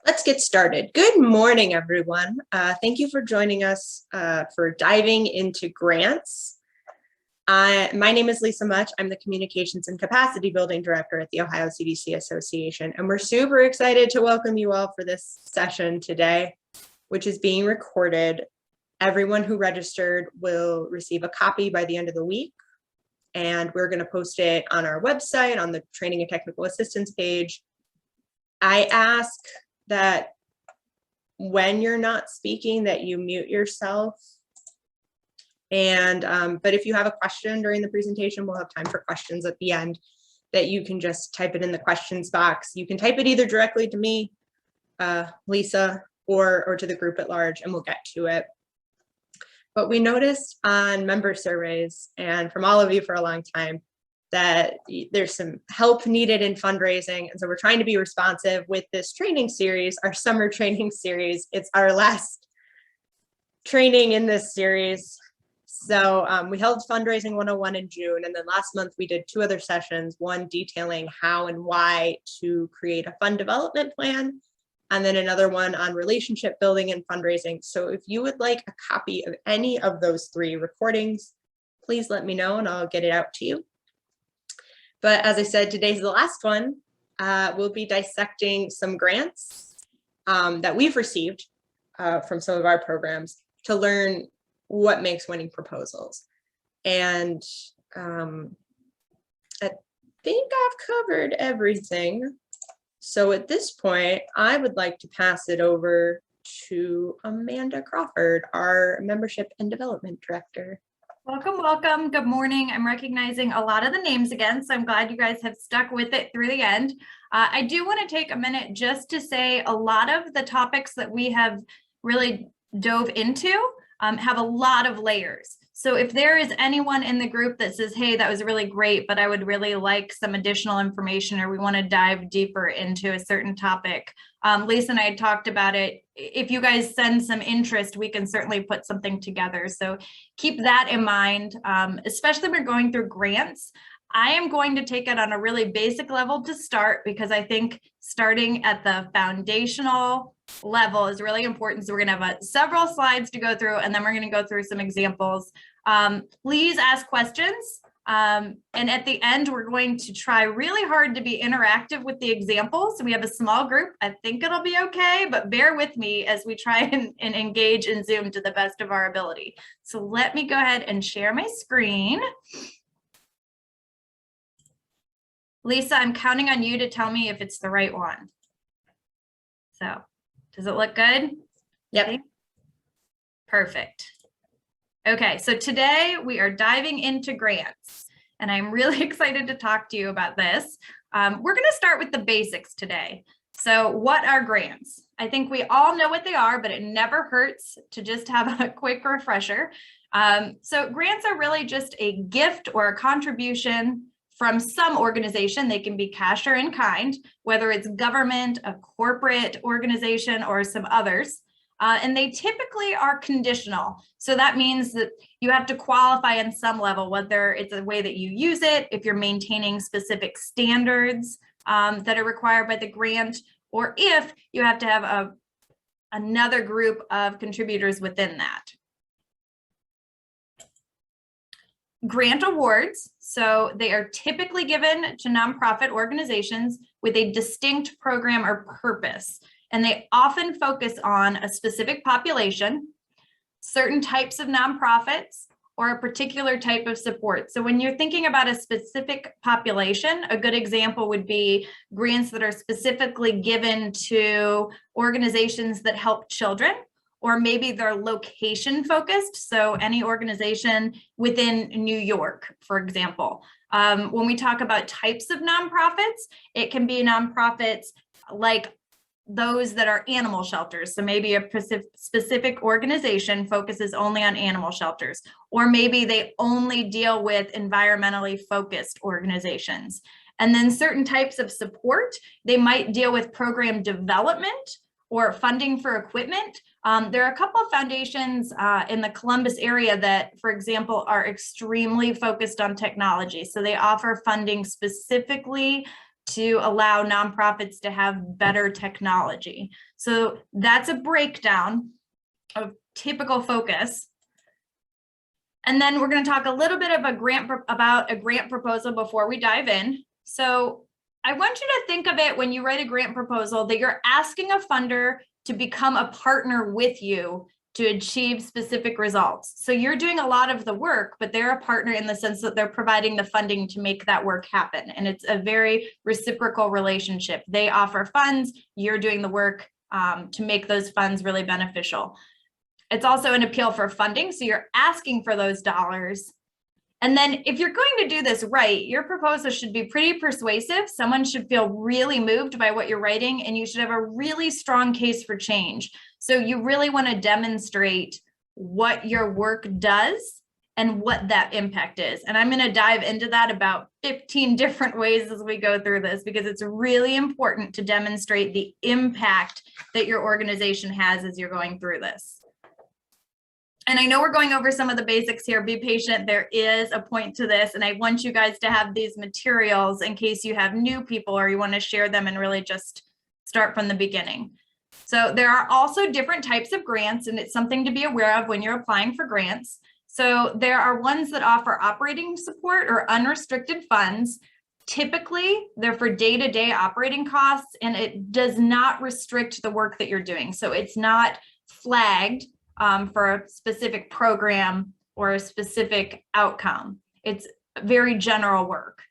Let's get started. Good morning, everyone. Thank you for joining us for diving into grants. My name is Lisa Much. I'm the Communications and Capacity Building Director at the Ohio CDC Association, and we're super excited to welcome you all for this session today, which is being recorded. Everyone who registered will receive a copy by the end of the week, and we're going to post it on our website on the Training and Technical Assistance page. I ask that when you're not speaking that you mute yourself. And but if you have a question during the presentation, we'll have time for questions at the end, that you can just type it in the questions box. You can type it either directly to me, Lisa, or to the group at large, and we'll get to it. But we noticed on member surveys, and from all of you for a long time, that there's some help needed in fundraising. And so we're trying to be responsive with this training series, our summer training series. It's our last training in this series. So we held Fundraising 101 in June. And then last month we did 2 other sessions, one detailing how and why to create a fund development plan, and then another one on relationship building and fundraising. So if you would like a copy of any of those 3 recordings, please let me know and I'll get it out to you. But as I said, today's the last one. We'll be dissecting some grants that we've received from some of our programs to learn what makes winning proposals. And I think I've covered everything. So at this point, I would like to pass it over to Amanda Crawford, our Membership and Development Director. Welcome, welcome. Good morning. I'm recognizing a lot of the names again, so I'm glad you guys have stuck with it through the end. I do want to take a minute just to say a lot of the topics that we have really dove into have a lot of layers. So if there is anyone in the group that says, hey, that was really great, but I would really like some additional information, or we want to dive deeper into a certain topic, Lisa and I had talked about it. If you guys send some interest, we can certainly put something together. So keep that in mind, especially when we're going through grants. I am going to take it on a really basic level to start, because I think starting at the foundational level is really important. So we're going to have several slides to go through, and then we're going to go through some examples. Please ask questions. And at the end, we're going to try really hard to be interactive with the examples. We have a small group. I think it'll be okay, but bear with me as we try and engage in Zoom to the best of our ability. So let me go ahead and share my screen. Lisa, I'm counting on you to tell me if it's the right one. So, does it look good? Yep. Perfect. Okay, so today we are diving into grants, and I'm really excited to talk to you about this. We're going to start with the basics today. So what are grants? I think we all know what they are, but it never hurts to just have a quick refresher. So grants are really just a gift or a contribution from some organization. They can be cash or in kind, whether it's government, a corporate organization, or some others. And they typically are conditional. So that means that you have to qualify on some level, whether it's a way that you use it, if you're maintaining specific standards that are required by the grant, or if you have to have another group of contributors within that. Grant awards, so they are typically given to nonprofit organizations with a distinct program or purpose, and they often focus on a specific population, certain types of nonprofits, or a particular type of support. So when you're thinking about a specific population, a good example would be grants that are specifically given to organizations that help children, or maybe they're location focused. So any organization within New York, for example. When we talk about types of nonprofits, it can be nonprofits like those that are animal shelters. So maybe a specific organization focuses only on animal shelters, or maybe they only deal with environmentally focused organizations. And then certain types of support, they might deal with program development or funding for equipment. There are a couple of foundations in the Columbus area that, for example, are extremely focused on technology. So they offer funding specifically to allow nonprofits to have better technology. So that's a breakdown of typical focus. And then we're going to talk a little bit of about a grant proposal before we dive in. So I want you to think of it when you write a grant proposal that you're asking a funder to become a partner with you to achieve specific results. So you're doing a lot of the work, but they're a partner in the sense that they're providing the funding to make that work happen. And it's a very reciprocal relationship. They offer funds, you're doing the work to make those funds really beneficial. It's also an appeal for funding. So you're asking for those dollars. And then if you're going to do this right, your proposal should be pretty persuasive. Someone should feel really moved by what you're writing, and you should have a really strong case for change. So you really want to demonstrate what your work does and what that impact is. And I'm going to dive into that about 15 different ways as we go through this, because it's really important to demonstrate the impact that your organization has as you're going through this. And I know we're going over some of the basics here. Be patient. There is a point to this. And I want you guys to have these materials in case you have new people or you want to share them and really just start from the beginning. So there are also different types of grants, and it's something to be aware of when you're applying for grants. So there are ones that offer operating support or unrestricted funds. Typically, they're for day-to-day operating costs, and it does not restrict the work that you're doing. So it's not flagged for a specific program or a specific outcome. It's very general work.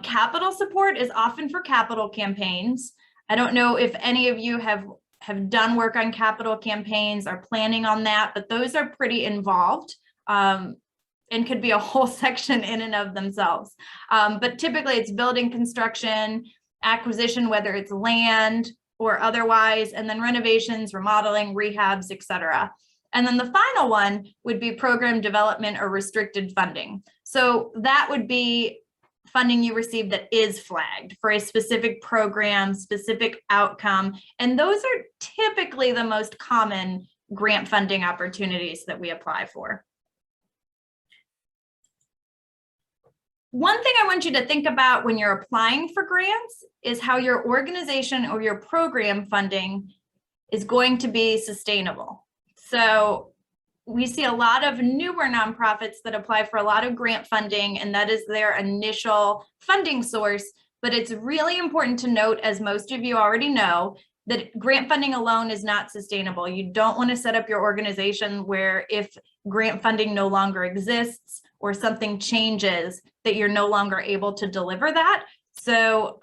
Capital support is often for capital campaigns. I don't know if any of you have done work on capital campaigns or planning on that, but those are pretty involved and could be a whole section in and of themselves. But typically it's building, construction, acquisition, whether it's land or otherwise, and then renovations, remodeling, rehabs, etc. And then the final one would be program development or restricted funding. So that would be funding you receive that is flagged for a specific program, specific outcome. And those are typically the most common grant funding opportunities that we apply for. One thing I want you to think about when you're applying for grants is how your organization or your program funding is going to be sustainable. So we see a lot of newer nonprofits that apply for a lot of grant funding, and that is their initial funding source. But it's really important to note, as most of you already know, that grant funding alone is not sustainable. You don't want to set up your organization where if grant funding no longer exists or something changes, that you're no longer able to deliver that. So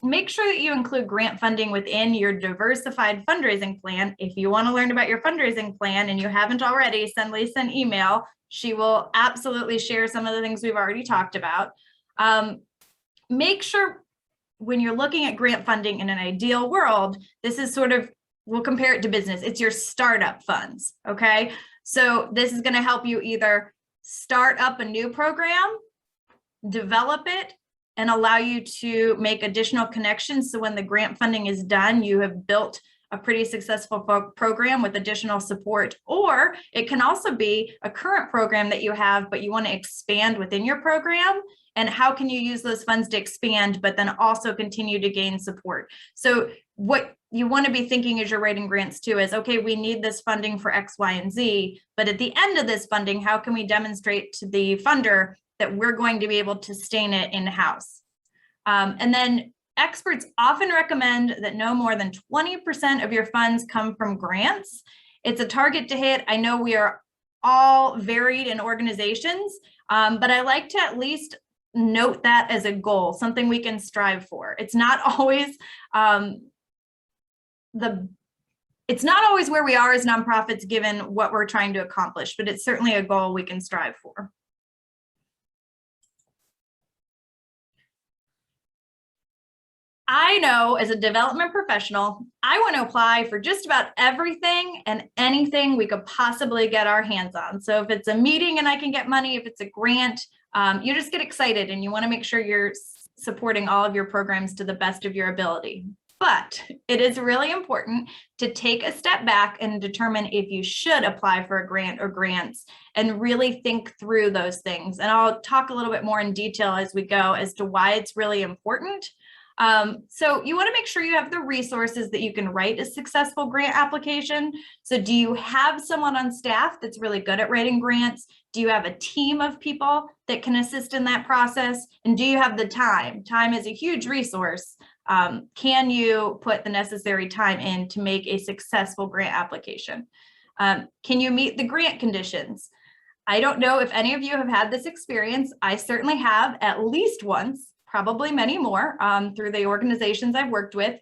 make sure that you include grant funding within your diversified fundraising plan. If you want to learn about your fundraising plan and you haven't already, send Lisa an email. She will absolutely share some of the things we've already talked about. Make sure when you're looking at grant funding in an ideal world, this is sort of, we'll compare it to business. It's your startup funds, okay? So this is going to help you either start up a new program, develop it, and allow you to make additional connections. So when the grant funding is done, you have built a pretty successful program with additional support. Or it can also be a current program that you have, but you want to expand within your program. And how can you use those funds to expand, but then also continue to gain support? So what you want to be thinking as you're writing grants too is, okay, we need this funding for X, Y, and Z, but at the end of this funding, how can we demonstrate to the funder that we're going to be able to sustain it in-house? And then experts often recommend that no more than 20% of your funds come from grants. It's a target to hit. I know we are all varied in organizations, but I like to at least note that as a goal, something we can strive for. It's not always it's not always where we are as nonprofits given what we're trying to accomplish, but it's certainly a goal we can strive for. I know as a development professional, I want to apply for just about everything and anything we could possibly get our hands on. So if it's a meeting and I can get money, if it's a grant, you just get excited and you want to make sure you're supporting all of your programs to the best of your ability. But it is really important to take a step back and determine if you should apply for a grant or grants and really think through those things. And I'll talk a little bit more in detail as we go as to why it's really important. So you want to make sure you have the resources that you can write a successful grant application. So do you have someone on staff that's really good at writing grants? Do you have a team of people that can assist in that process? And do you have the time? Time is a huge resource. Can you put the necessary time in to make a successful grant application? Can you meet the grant conditions? I don't know if any of you have had this experience. I certainly have at least once, probably many more through the organizations I've worked with.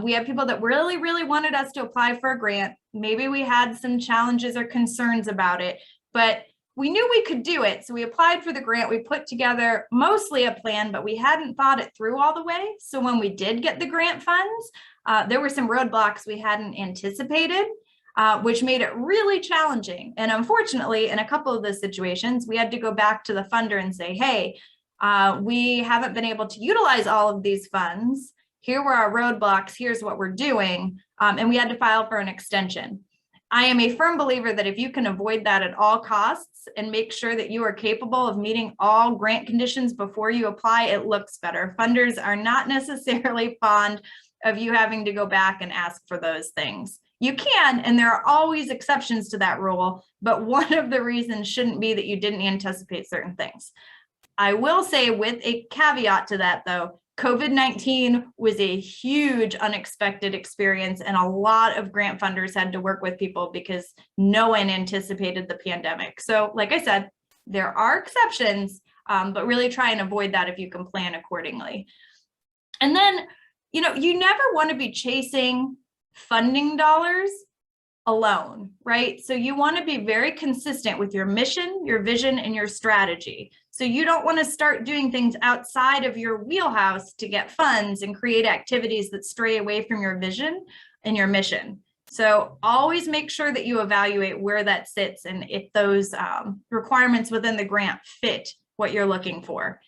We have people that really, really wanted us to apply for a grant. Maybe we had some challenges or concerns about it, but we knew we could do it. So we applied for the grant. We put together mostly a plan, but we hadn't thought it through all the way. So when we did get the grant funds, there were some roadblocks we hadn't anticipated, which made it really challenging. And unfortunately, in a couple of those situations, we had to go back to the funder and say, hey, we haven't been able to utilize all of these funds. Here were our roadblocks. Here's what we're doing. And we had to file for an extension. I am a firm believer that if you can avoid that at all costs and make sure that you are capable of meeting all grant conditions before you apply, it looks better. Funders are not necessarily fond of you having to go back and ask for those things. You can, and there are always exceptions to that rule, but one of the reasons shouldn't be that you didn't anticipate certain things. I will say with a caveat to that though, COVID-19 was a huge unexpected experience and a lot of grant funders had to work with people because no one anticipated the pandemic. So like I said, there are exceptions, but really try and avoid that if you can plan accordingly. And then, you never want to be chasing funding dollars alone, right? So you want to be very consistent with your mission, your vision, and your strategy. So you don't want to start doing things outside of your wheelhouse to get funds and create activities that stray away from your vision and your mission. So always make sure that you evaluate where that sits and if those requirements within the grant fit what you're looking for.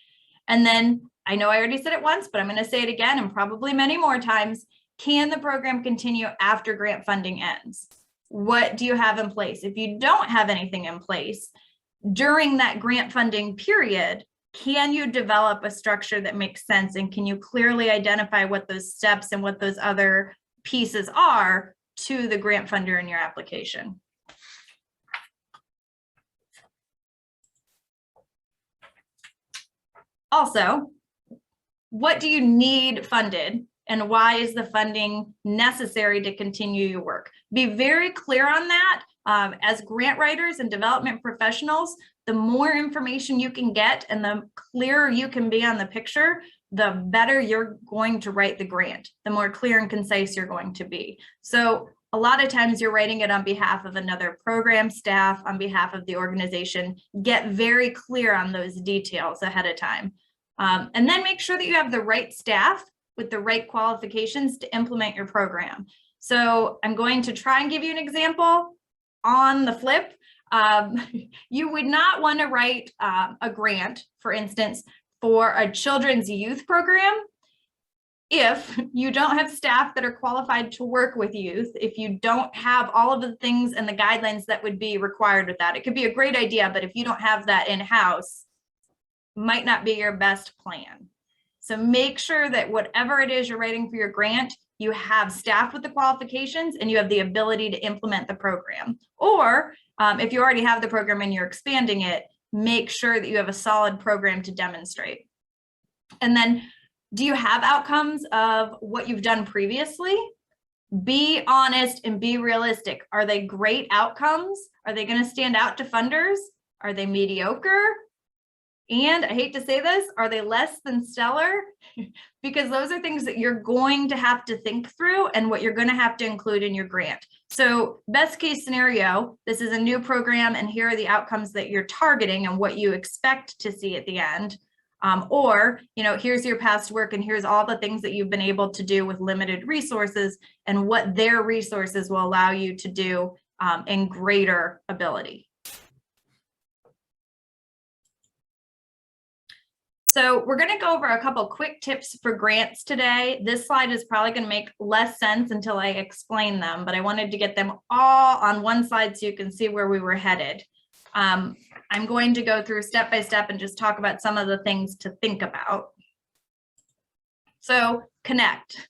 And then I know I already said it once, but I'm going to say it again and probably many more times. Can the program continue after grant funding ends? What do you have in place? If you don't have anything in place during that grant funding period, can you develop a structure that makes sense? And can you clearly identify what those steps and what those other pieces are to the grant funder in your application? Also, what do you need funded? And why is the funding necessary to continue your work? Be very clear on that. As grant writers and development professionals, the more information you can get and the clearer you can be on the picture, the better you're going to write the grant, the more clear and concise you're going to be. So a lot of times you're writing it on behalf of another program staff, on behalf of the organization. Get very clear on those details ahead of time. And then make sure that you have the right staff with the right qualifications to implement your program. So I'm going to try and give you an example. On the flip, you would not want to write a grant, for instance, for a children's youth program if you don't have staff that are qualified to work with youth, if you don't have all of the things and the guidelines that would be required with that. It could be a great idea, but if you don't have that in-house, might not be your best plan. So make sure that whatever it is you're writing for your grant, you have staff with the qualifications and you have the ability to implement the program. Or if you already have the program and you're expanding it, make sure that you have a solid program to demonstrate. And then, do you have outcomes of what you've done previously? Be honest and be realistic. Are they great outcomes? Are they going to stand out to funders? Are they mediocre? And I hate to say this, are they less than stellar? Because those are things that you're going to have to think through and what you're going to have to include in your grant. So best case scenario, this is a new program and here are the outcomes that you're targeting and what you expect to see at the end. Or, here's your past work and here's all the things that you've been able to do with limited resources and what their resources will allow you to do in greater ability. So we're going to go over a couple quick tips for grants today. This slide is probably going to make less sense until I explain them, but I wanted to get them all on one slide so you can see where we were headed. I'm going to go through step by step and just talk about some of the things to think about. So connect.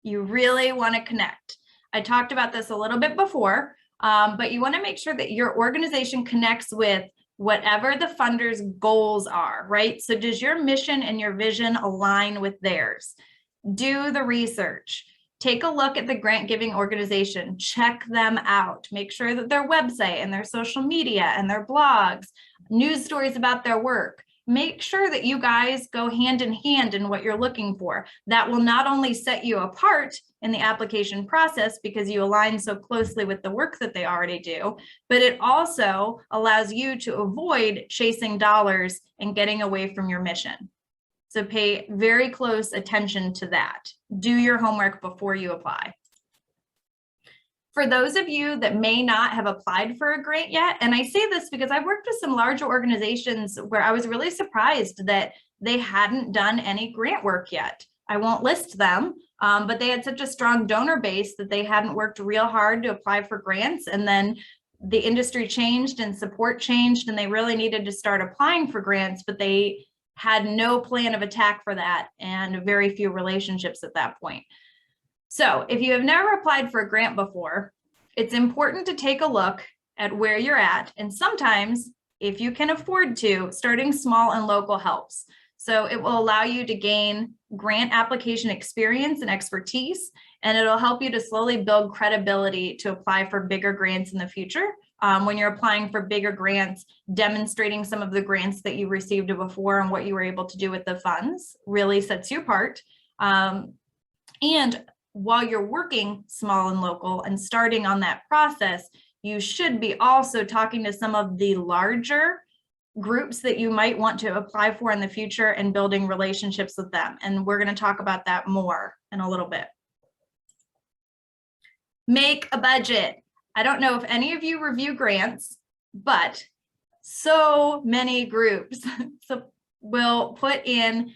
You really want to connect. I talked about this a little bit before, but you want to make sure that your organization connects with whatever the funder's goals are, right? So does your mission and your vision align with theirs? Do the research. Take a look at the grant giving organization, check them out, make sure that their website and their social media and their blogs, news stories about their work, make sure that you guys go hand in hand in what you're looking for. That will not only set you apart in the application process because you align so closely with the work that they already do, but it also allows you to avoid chasing dollars and getting away from your mission. So pay very close attention to that. Do your homework before you apply. For those of you that may not have applied for a grant yet, and I say this because I've worked with some larger organizations where I was really surprised that they hadn't done any grant work yet. I won't list them, but they had such a strong donor base that they hadn't worked real hard to apply for grants. And then the industry changed and support changed, and they really needed to start applying for grants, but they had no plan of attack for that and very few relationships at that point. So if you have never applied for a grant before, it's important to take a look at where you're at. And sometimes, if you can afford to, starting small and local helps. So it will allow you to gain grant application experience and expertise, and it'll help you to slowly build credibility to apply for bigger grants in the future. When you're applying for bigger grants, demonstrating some of the grants that you received before and what you were able to do with the funds really sets you apart. And while you're working small and local and starting on that process, you should be also talking to some of the larger groups that you might want to apply for in the future and building relationships with them. And we're going to talk about that more in a little bit. Make a budget. I don't know if any of you review grants, but so many groups will put in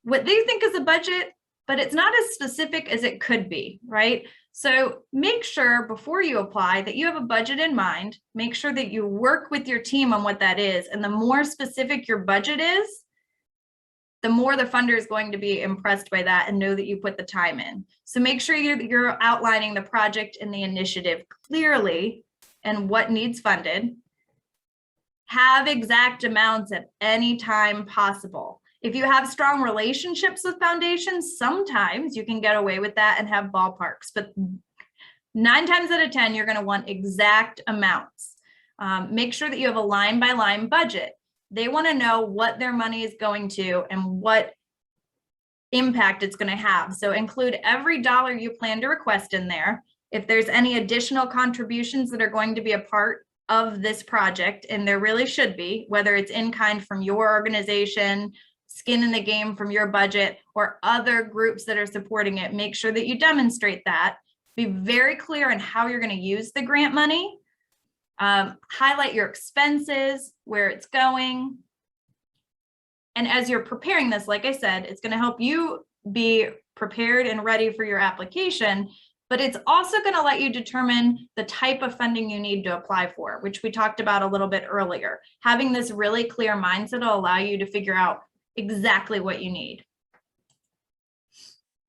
what they think is a budget, but it's not as specific as it could be, right? So make sure before you apply that you have a budget in mind. Make sure that you work with your team on what that is. And the more specific your budget is, the more the funder is going to be impressed by that and know that you put the time in. So make sure you're outlining the project and the initiative clearly and what needs funded. Have exact amounts at any time possible. If you have strong relationships with foundations, sometimes you can get away with that and have ballparks, but 9 times out of 10, you're going to want exact amounts. Make sure that you have a line by line budget. They want to know what their money is going to and what impact it's going to have. So include every dollar you plan to request in there. If there's any additional contributions that are going to be a part of this project, and there really should be, whether it's in kind from your organization, skin in the game from your budget, or other groups that are supporting it, make sure that you demonstrate that. Be very clear on how you're going to use the grant money. Highlight your expenses, where it's going. And as you're preparing this, like I said, it's going to help you be prepared and ready for your application, but it's also going to let you determine the type of funding you need to apply for, which we talked about a little bit earlier. Having this really clear mindset will allow you to figure out exactly what you need.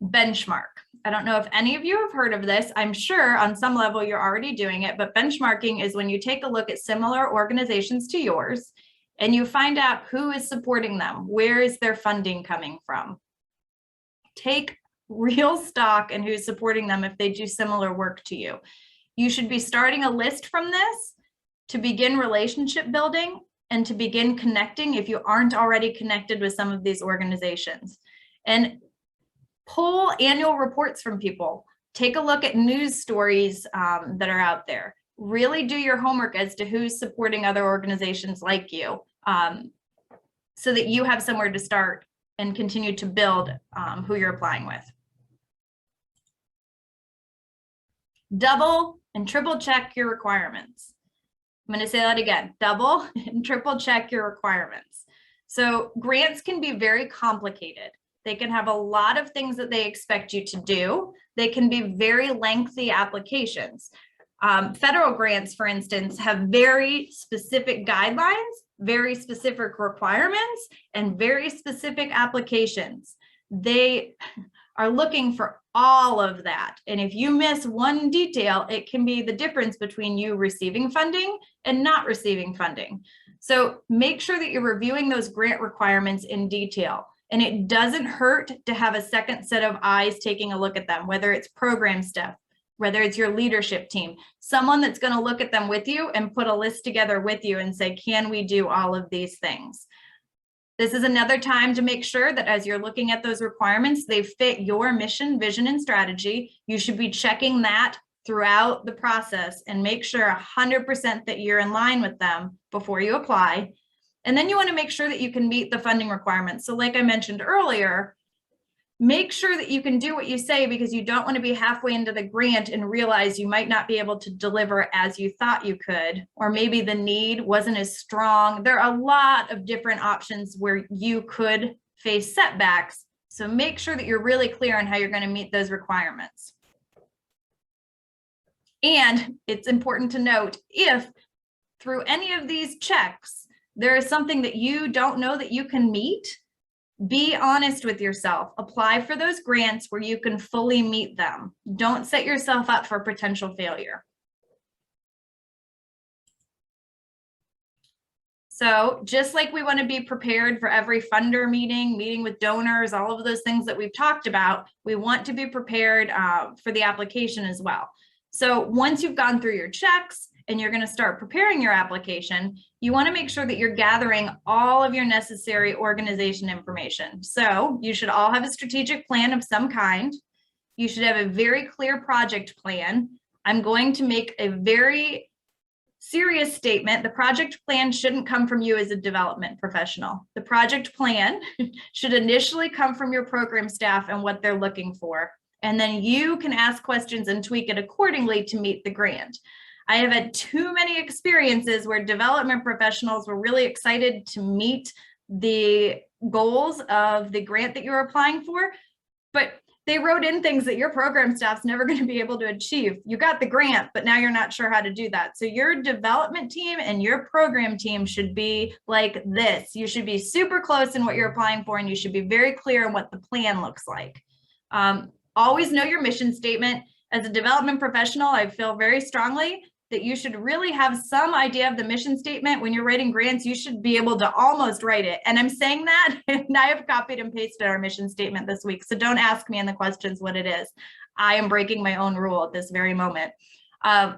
Benchmark. I don't know if any of you have heard of this. I'm sure on some level you're already doing it, but benchmarking is when you take a look at similar organizations to yours and you find out who is supporting them. Where is their funding coming from? Take real stock in who's supporting them if they do similar work to you. You should be starting a list from this to begin relationship building and to begin connecting if you aren't already connected with some of these organizations. And pull annual reports from people. Take a look at news stories that are out there. Really do your homework as to who's supporting other organizations like you so that you have somewhere to start and continue to build who you're applying with. Double and triple check your requirements. I'm going to say that again, double and triple check your requirements. So grants can be very complicated. They can have a lot of things that they expect you to do. They can be very lengthy applications. Federal grants, for instance, have very specific guidelines, very specific requirements, and very specific applications. they are looking for all of that. And if you miss one detail, it can be the difference between you receiving funding and not receiving funding. So make sure that you're reviewing those grant requirements in detail. And it doesn't hurt to have a second set of eyes taking a look at them, whether it's program staff, whether it's your leadership team, someone that's going to look at them with you and put a list together with you and say, can we do all of these things? This is another time to make sure that as you're looking at those requirements, they fit your mission, vision, and strategy. You should be checking that throughout the process and make sure 100% that you're in line with them before you apply. And then you want to make sure that you can meet the funding requirements. So like I mentioned earlier, make sure that you can do what you say, because you don't want to be halfway into the grant and realize you might not be able to deliver as you thought you could, or maybe the need wasn't as strong. There are a lot of different options where you could face setbacks. So make sure that you're really clear on how you're going to meet those requirements. And it's important to note, if through any of these checks, there is something that you don't know that you can meet, be honest with yourself. Apply for those grants where you can fully meet them. Don't set yourself up for potential failure. So just like we want to be prepared for every funder meeting with donors, all of those things that we've talked about, we want to be prepared for the application as well. So once you've gone through your checks and you're going to start preparing your application, you want to make sure that you're gathering all of your necessary organization information. So you should all have a strategic plan of some kind. You should have a very clear project plan. I'm going to make a very serious statement. The project plan shouldn't come from you as a development professional. The project plan should initially come from your program staff and what they're looking for. And then you can ask questions and tweak it accordingly to meet the grant. I have had too many experiences where development professionals were really excited to meet the goals of the grant that you're applying for, but they wrote in things that your program staff's never going to be able to achieve. You got the grant, but now you're not sure how to do that. So your development team and your program team should be like this. You should be super close in what you're applying for, and you should be very clear on what the plan looks like. Always know your mission statement. As a development professional, I feel very strongly that you should really have some idea of the mission statement. When you're writing grants, you should be able to almost write it. And I'm saying that, and I have copied and pasted our mission statement this week. So don't ask me in the questions what it is. I am breaking my own rule at this very moment.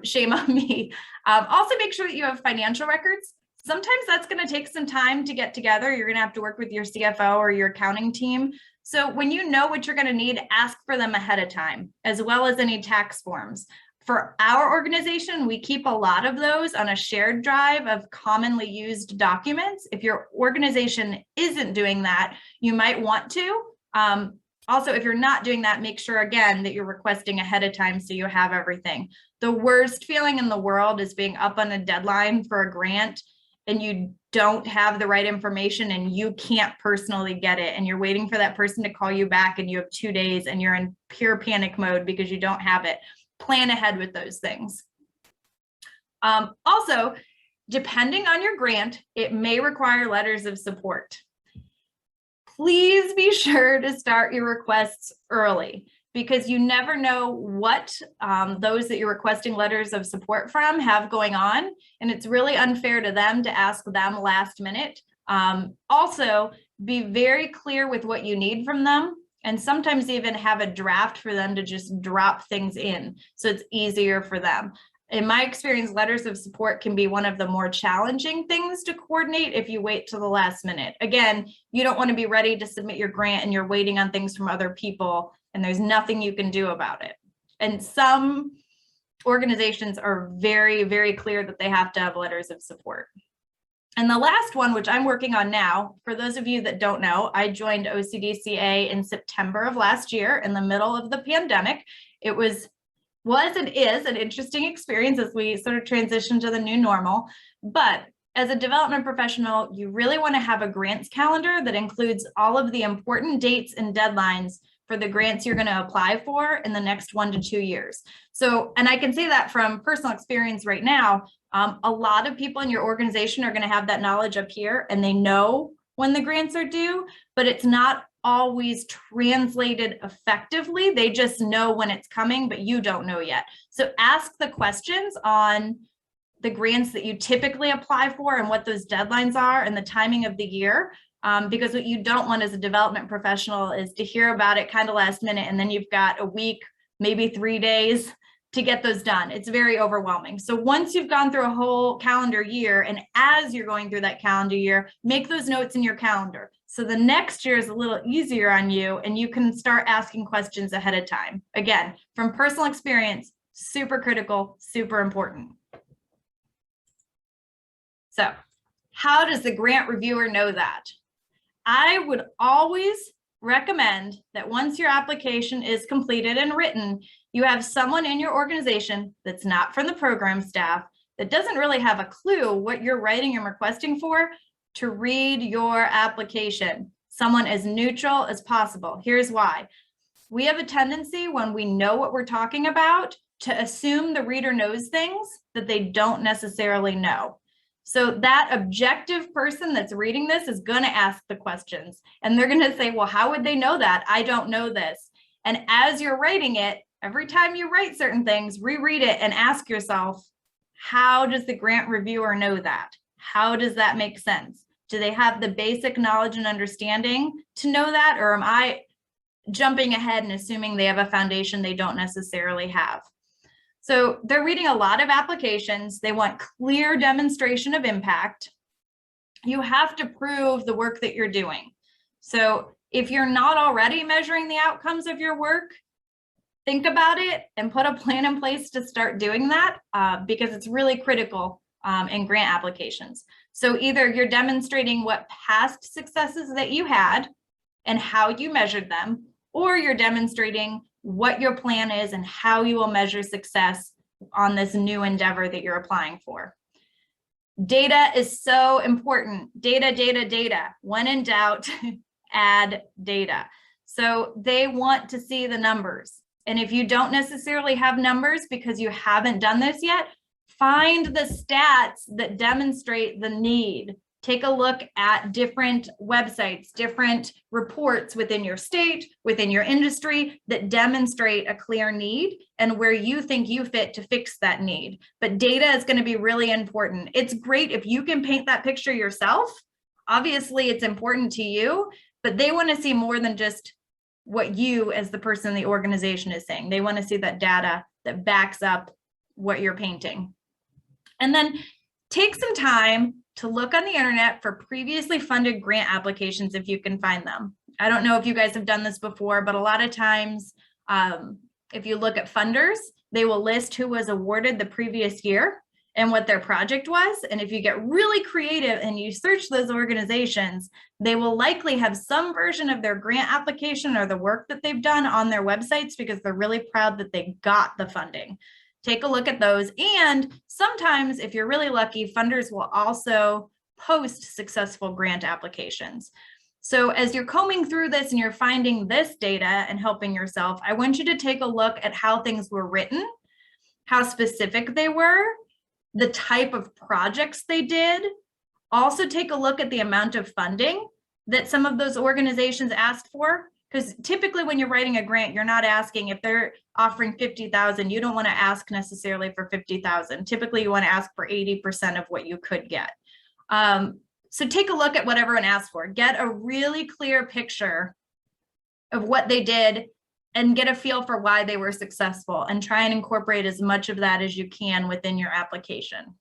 Shame on me. Also make sure that you have financial records. Sometimes that's going to take some time to get together. You're going to have to work with your CFO or your accounting team. So when you know what you're going to need, ask for them ahead of time, as well as any tax forms. For our organization, we keep a lot of those on a shared drive of commonly used documents. If your organization isn't doing that, you might want to. Also, if you're not doing that, make sure again that you're requesting ahead of time so you have everything. The worst feeling in the world is being up on a deadline for a grant and you don't have the right information and you can't personally get it, and you're waiting for that person to call you back and you have 2 days and you're in pure panic mode because you don't have it. Plan ahead with those things. Also, depending on your grant, it may require letters of support. Please be sure to start your requests early, because you never know what those that you're requesting letters of support from have going on, and it's really unfair to them to ask them last minute. Also, be very clear with what you need from them, and sometimes even have a draft for them to just drop things in so it's easier for them. In my experience, letters of support can be one of the more challenging things to coordinate if you wait till the last minute. Again, you don't want to be ready to submit your grant and you're waiting on things from other people and there's nothing you can do about it. And some organizations are very, very clear that they have to have letters of support. And the last one, which I'm working on now, for those of you that don't know, I joined OCDCA in September of last year in the middle of the pandemic. It was and is an interesting experience as we sort of transition to the new normal. But as a development professional, you really want to have a grants calendar that includes all of the important dates and deadlines for the grants you're going to apply for in the next 1 to 2 years. So, and I can say that from personal experience right now, a lot of people in your organization are going to have that knowledge up here and they know when the grants are due, but it's not always translated effectively. They just know when it's coming, but you don't know yet. So ask the questions on the grants that you typically apply for and what those deadlines are and the timing of the year. Because what you don't want as a development professional is to hear about it kind of last minute, and then you've got a week, maybe 3 days to get those done. It's very overwhelming. So once you've gone through a whole calendar year, and as you're going through that calendar year, make those notes in your calendar. So the next year is a little easier on you, and you can start asking questions ahead of time. Again, from personal experience, super critical, super important. So how does the grant reviewer know that? I would always recommend that once your application is completed and written, you have someone in your organization that's not from the program staff, that doesn't really have a clue what you're writing and requesting for, to read your application. Someone as neutral as possible. Here's why. We have a tendency when we know what we're talking about to assume the reader knows things that they don't necessarily know. So that objective person that's reading this is going to ask the questions, and they're going to say, well, how would they know that? I don't know this. And as you're writing it, every time you write certain things, reread it and ask yourself, how does the grant reviewer know that? How does that make sense? Do they have the basic knowledge and understanding to know that? Or am I jumping ahead and assuming they have a foundation they don't necessarily have? So they're reading a lot of applications. They want clear demonstration of impact. You have to prove the work that you're doing. So if you're not already measuring the outcomes of your work, think about it and put a plan in place to start doing that, because it's really critical in grant applications. So either you're demonstrating what past successes that you had and how you measured them, or you're demonstrating what your plan is and how you will measure success on this new endeavor that you're applying for. Data is so important. Data, data, data. When in doubt, add data. So they want to see the numbers. And if you don't necessarily have numbers because you haven't done this yet, find the stats that demonstrate the need. Take a look at different websites, different reports within your state, within your industry that demonstrate a clear need and where you think you fit to fix that need. But data is going to be really important. It's great if you can paint that picture yourself. Obviously, it's important to you, but they want to see more than just what you as the person in the organization is saying. They want to see that data that backs up what you're painting. And then take some time to look on the internet for previously funded grant applications if you can find them. I don't know if you guys have done this before, but a lot of times, if you look at funders, they will list who was awarded the previous year and what their project was. And if you get really creative and you search those organizations, they will likely have some version of their grant application or the work that they've done on their websites because they're really proud that they got the funding. Take a look at those. And sometimes, if you're really lucky, funders will also post successful grant applications. So as you're combing through this and you're finding this data and helping yourself, I want you to take a look at how things were written, how specific they were, the type of projects they did. Also take a look at the amount of funding that some of those organizations asked for. Because typically when you're writing a grant, you're not asking if they're offering 50,000, you don't want to ask necessarily for 50,000. Typically you want to ask for 80% of what you could get. So take a look at what everyone asked for. Get a really clear picture of what they did and get a feel for why they were successful, and try and incorporate as much of that as you can within your application.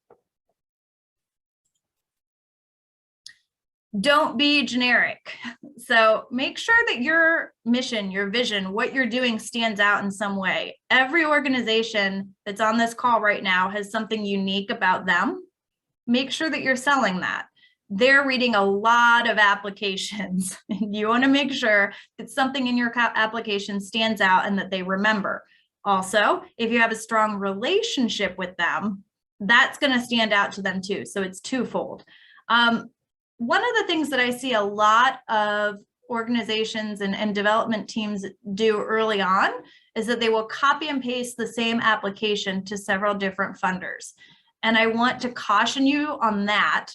Don't be generic. So make sure that your mission, your vision, what you're doing stands out in some way. Every organization that's on this call right now has something unique about them. Make sure that you're selling that. They're reading a lot of applications. You want to make sure that something in your application stands out and that they remember. Also, if you have a strong relationship with them, that's going to stand out to them too. So it's twofold. One of the things that I see a lot of organizations and development teams do early on is that they will copy and paste the same application to several different funders. And I want to caution you on that.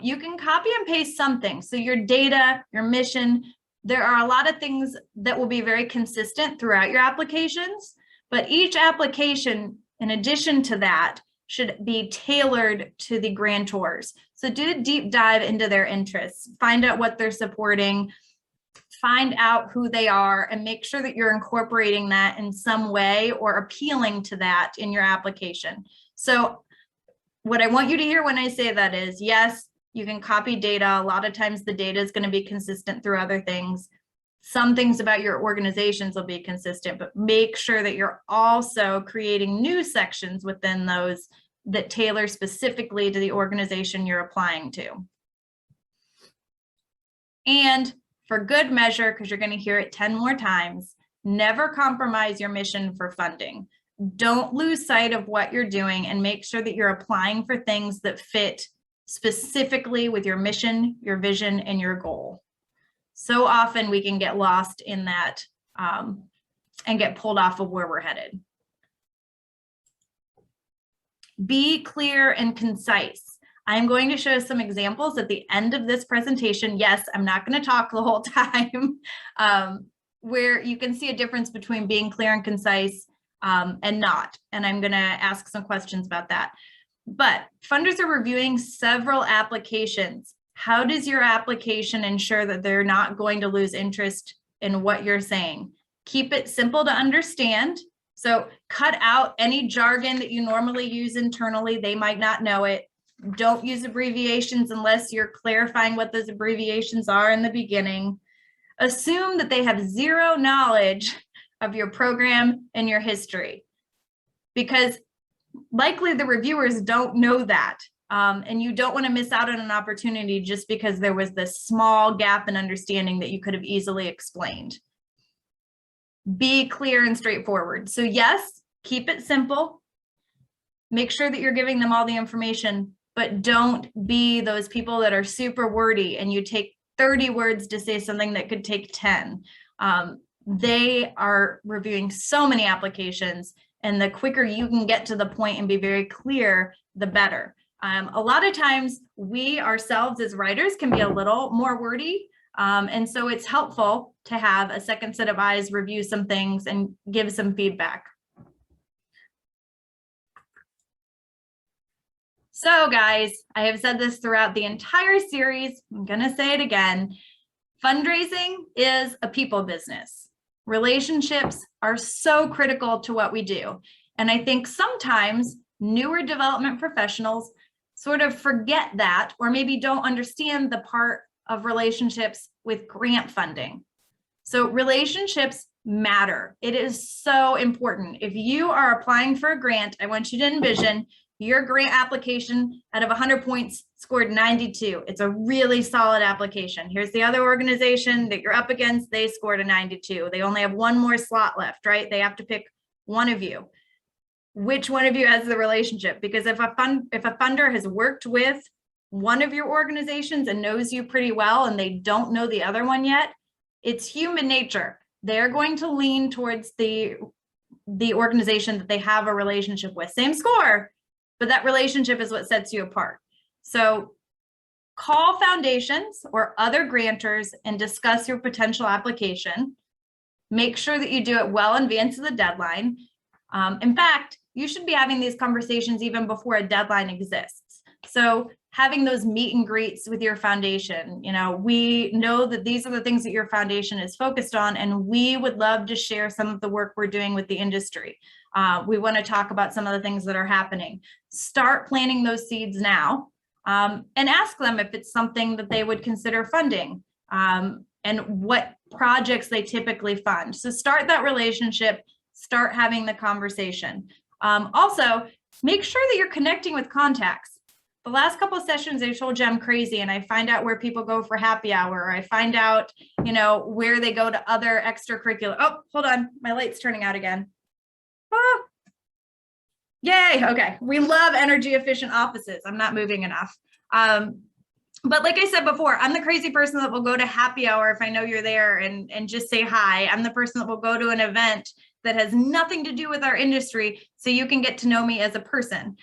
You can copy and paste something. So your data, your mission, there are a lot of things that will be very consistent throughout your applications, but each application, in addition to that, should be tailored to the grantors. So do a deep dive into their interests, find out what they're supporting, find out who they are, and make sure that you're incorporating that in some way or appealing to that in your application. So what I want you to hear when I say that is, yes, you can copy data. A lot of times the data is going to be consistent through other things. Some things about your organizations will be consistent, but make sure that you're also creating new sections within those that tailor specifically to the organization you're applying to. And for good measure, because you're going to hear it 10 more times, never compromise your mission for funding. Don't lose sight of what you're doing and make sure that you're applying for things that fit specifically with your mission, your vision, and your goal. So often we can get lost in that and get pulled off of where we're headed. Be clear and concise. I'm going to show some examples at the end of this presentation. Yes, I'm not going to talk the whole time, where you can see a difference between being clear and concise and not. And I'm going to ask some questions about that. But funders are reviewing several applications. How does your application ensure that they're not going to lose interest in what you're saying? Keep it simple to understand. So cut out any jargon that you normally use internally. They might not know it. Don't use abbreviations unless you're clarifying what those abbreviations are in the beginning. Assume that they have zero knowledge of your program and your history, because likely the reviewers don't know that. And you don't want to miss out on an opportunity just because there was this small gap in understanding that you could have easily explained. Be clear and straightforward. So yes, keep it simple. Make sure that you're giving them all the information, but don't be those people that are super wordy and you take 30 words to say something that could take 10. They are reviewing so many applications, and the quicker you can get to the point and be very clear, the better. A lot of times we ourselves as writers can be a little more wordy. And so it's helpful to have a second set of eyes review some things and give some feedback. So guys, I have said this throughout the entire series. I'm going to say it again. Fundraising is a people business. Relationships are so critical to what we do. And I think sometimes newer development professionals sort of forget that, or maybe don't understand the part of relationships with grant funding. So relationships matter. It is so important. If you are applying for a grant, I want you to envision your grant application out of 100 points scored 92. It's a really solid application. Here's the other organization that you're up against. They scored a 92. They only have one more slot left, right? They have to pick one of you. Which one of you has the relationship? Because if a funder has worked with one of your organizations and knows you pretty well and they don't know the other one yet, it's human nature. They're going to lean towards the organization that they have a relationship with. Same score, but that relationship is what sets you apart. So call foundations or other grantors and discuss your potential application. Make sure that you do it well in advance of the deadline. In fact, you should be having these conversations even before a deadline exists. So having those meet and greets with your foundation, we know that these are the things that your foundation is focused on, and we would love to share some of the work we're doing with the industry. We want to talk about some of the things that are happening. Start planting those seeds now, and ask them if it's something that they would consider funding, and what projects they typically fund. So start that relationship, start having the conversation. Also, make sure that you're connecting with contacts. The last couple of sessions, I told you I'm crazy, and I find out where people go for happy hour, or I find out, where they go to other extracurricular. Oh, hold on, my light's turning out again. Ah. Yay, okay. We love energy efficient offices. I'm not moving enough. But like I said before, I'm the crazy person that will go to happy hour if I know you're there and just say hi. I'm the person that will go to an event that has nothing to do with our industry so you can get to know me as a person.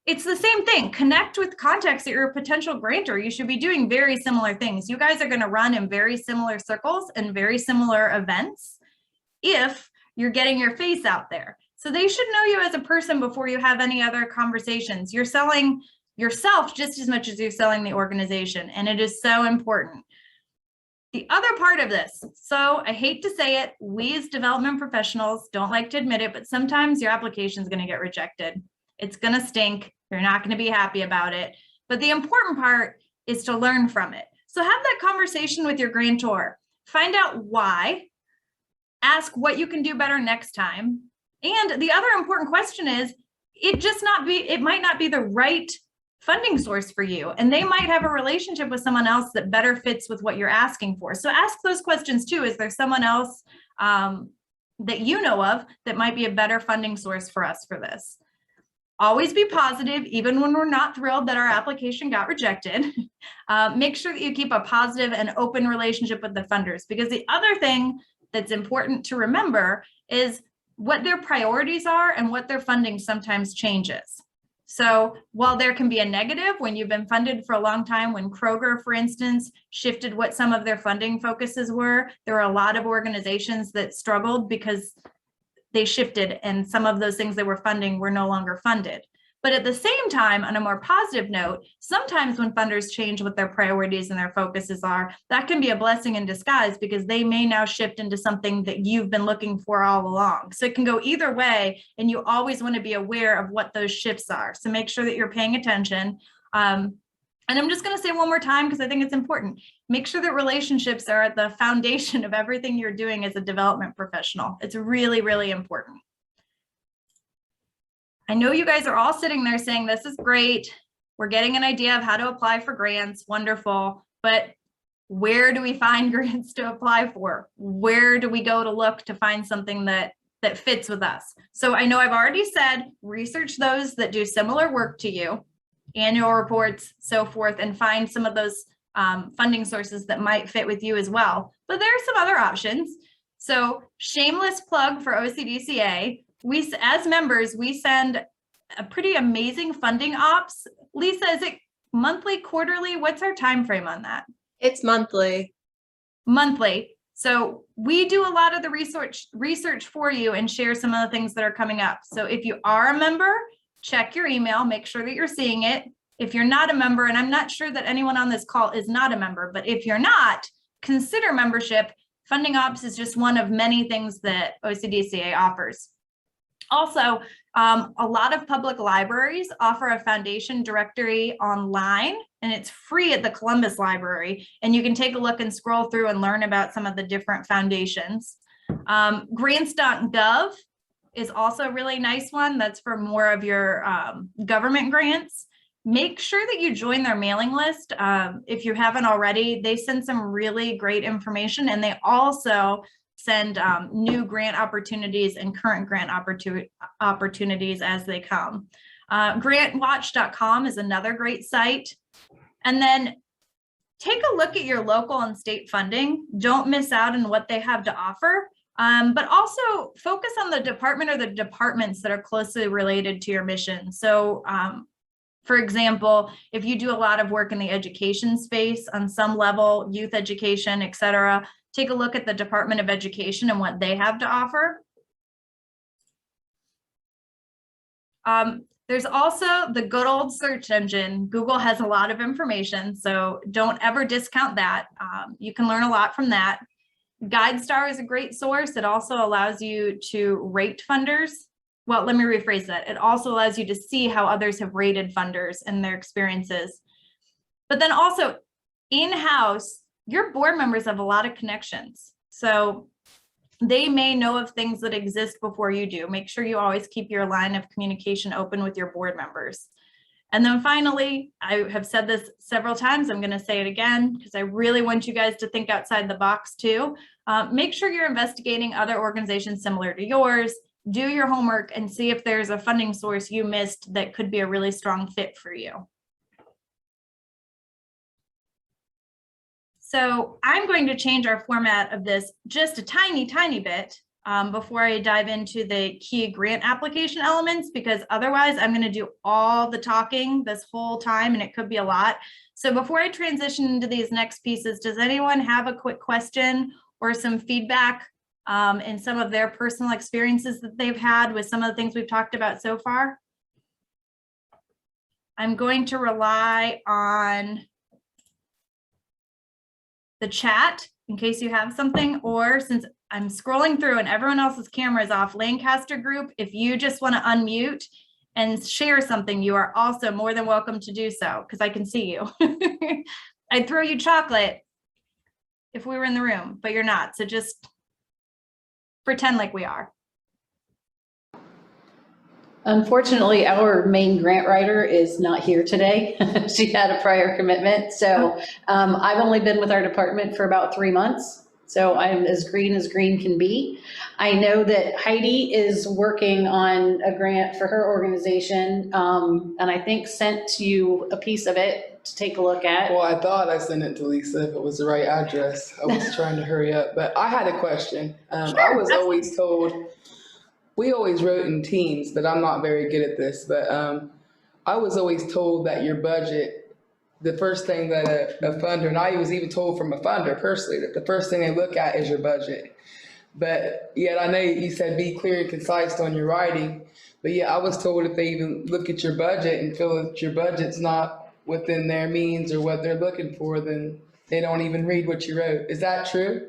It's the same thing. Connect with contacts that you're a potential grantor. You should be doing very similar things. You guys are going to run in very similar circles and very similar events if you're getting your face out there. So they should know you as a person before you have any other conversations. You're selling yourself just as much as you're selling the organization, and it is so important. The other part of this, so I hate to say it, we as development professionals don't like to admit it, but sometimes your application is going to get rejected. It's going to stink. You're not going to be happy about it. But the important part is to learn from it. So have that conversation with your grantor. Find out why. Ask what you can do better next time. And the other important question is, it might not be the right funding source for you, and they might have a relationship with someone else that better fits with what you're asking for. So ask those questions too. Is there someone else that you know of that might be a better funding source for us for this? Always be positive, even when we're not thrilled that our application got rejected. Make sure that you keep a positive and open relationship with the funders, because the other thing that's important to remember is what their priorities are and what their funding sometimes changes. So while there can be a negative when you've been funded for a long time, when Kroger, for instance, shifted what some of their funding focuses were, there were a lot of organizations that struggled because they shifted and some of those things they were funding were no longer funded. But at the same time, on a more positive note, sometimes when funders change what their priorities and their focuses are, that can be a blessing in disguise, because they may now shift into something that you've been looking for all along. So it can go either way, and you always want to be aware of what those shifts are. So make sure that you're paying attention. And I'm just going to say one more time, because I think it's important. Make sure that relationships are at the foundation of everything you're doing as a development professional. It's really, really important. I know you guys are all sitting there saying, this is great. We're getting an idea of how to apply for grants. Wonderful. But where do we find grants to apply for? Where do we go to look to find something that fits with us? So I know I've already said, research those that do similar work to you, annual reports, so forth, and find some of those funding sources that might fit with you as well. But there are some other options. So shameless plug for OCDCA. We, as members, we send a pretty amazing funding ops. Lisa, is it monthly, quarterly? What's our time frame on that? It's monthly. Monthly. So we do a lot of the research for you and share some of the things that are coming up. So if you are a member, check your email, make sure that you're seeing it. If you're not a member, and I'm not sure that anyone on this call is not a member, but if you're not, consider membership. Funding ops is just one of many things that OCDCA offers. Also, a lot of public libraries offer a foundation directory online, and it's free at the Columbus Library. And you can take a look and scroll through and learn about some of the different foundations. Grants.gov is also a really nice one. That's for more of your government grants. Make sure that you join their mailing list. If you haven't already, they send some really great information, and they also send new grant opportunities and current grant opportunities as they come. Grantwatch.com is another great site. And then take a look at your local and state funding. Don't miss out on what they have to offer, but also focus on the department or the departments that are closely related to your mission. So for example, if you do a lot of work in the education space on some level, youth education, et cetera, take a look at the Department of Education and what they have to offer. There's also the good old search engine. Google has a lot of information, so don't ever discount that. You can learn a lot from that. GuideStar is a great source. It also allows you to rate funders. Well, let me rephrase that. It also allows you to see how others have rated funders and their experiences. But then also in-house, your board members have a lot of connections. So they may know of things that exist before you do. Make sure you always keep your line of communication open with your board members. And then finally, I have said this several times, I'm going to say it again, because I really want you guys to think outside the box too. Make sure you're investigating other organizations similar to yours. Do your homework and see if there's a funding source you missed that could be a really strong fit for you. So I'm going to change our format of this just a tiny, tiny bit. before I dive into the key grant application elements, because otherwise I'm going to do all the talking this whole time and it could be a lot. So before I transition into these next pieces, does anyone have a quick question or some feedback in some of their personal experiences that they've had with some of the things we've talked about so far? I'm going to rely on the chat in case you have something, or since I'm scrolling through and everyone else's camera is off, Lancaster group, if you just want to unmute and share something, you are also more than welcome to do so, because I can see you. I'd throw you chocolate if we were in the room, but you're not. So just pretend like we are. Unfortunately, our main grant writer is not here today. She had a prior commitment. So I've only been with our department for about 3 months. So I'm as green can be. I know that Heidi is working on a grant for her organization, and I think sent you a piece of it to take a look at. Well, I thought I sent it to Lisa if it was the right address. I was trying to hurry up, but I had a question. Sure, I was always told, we always wrote in teams, but I'm not very good at this, but I was always told that your budget, the first thing that a funder, and I was even told from a funder personally, that the first thing they look at is your budget. But yet I know you said be clear and concise on your writing, but yeah, I was told if they even look at your budget and feel that your budget's not within their means or what they're looking for, then they don't even read what you wrote. Is that true?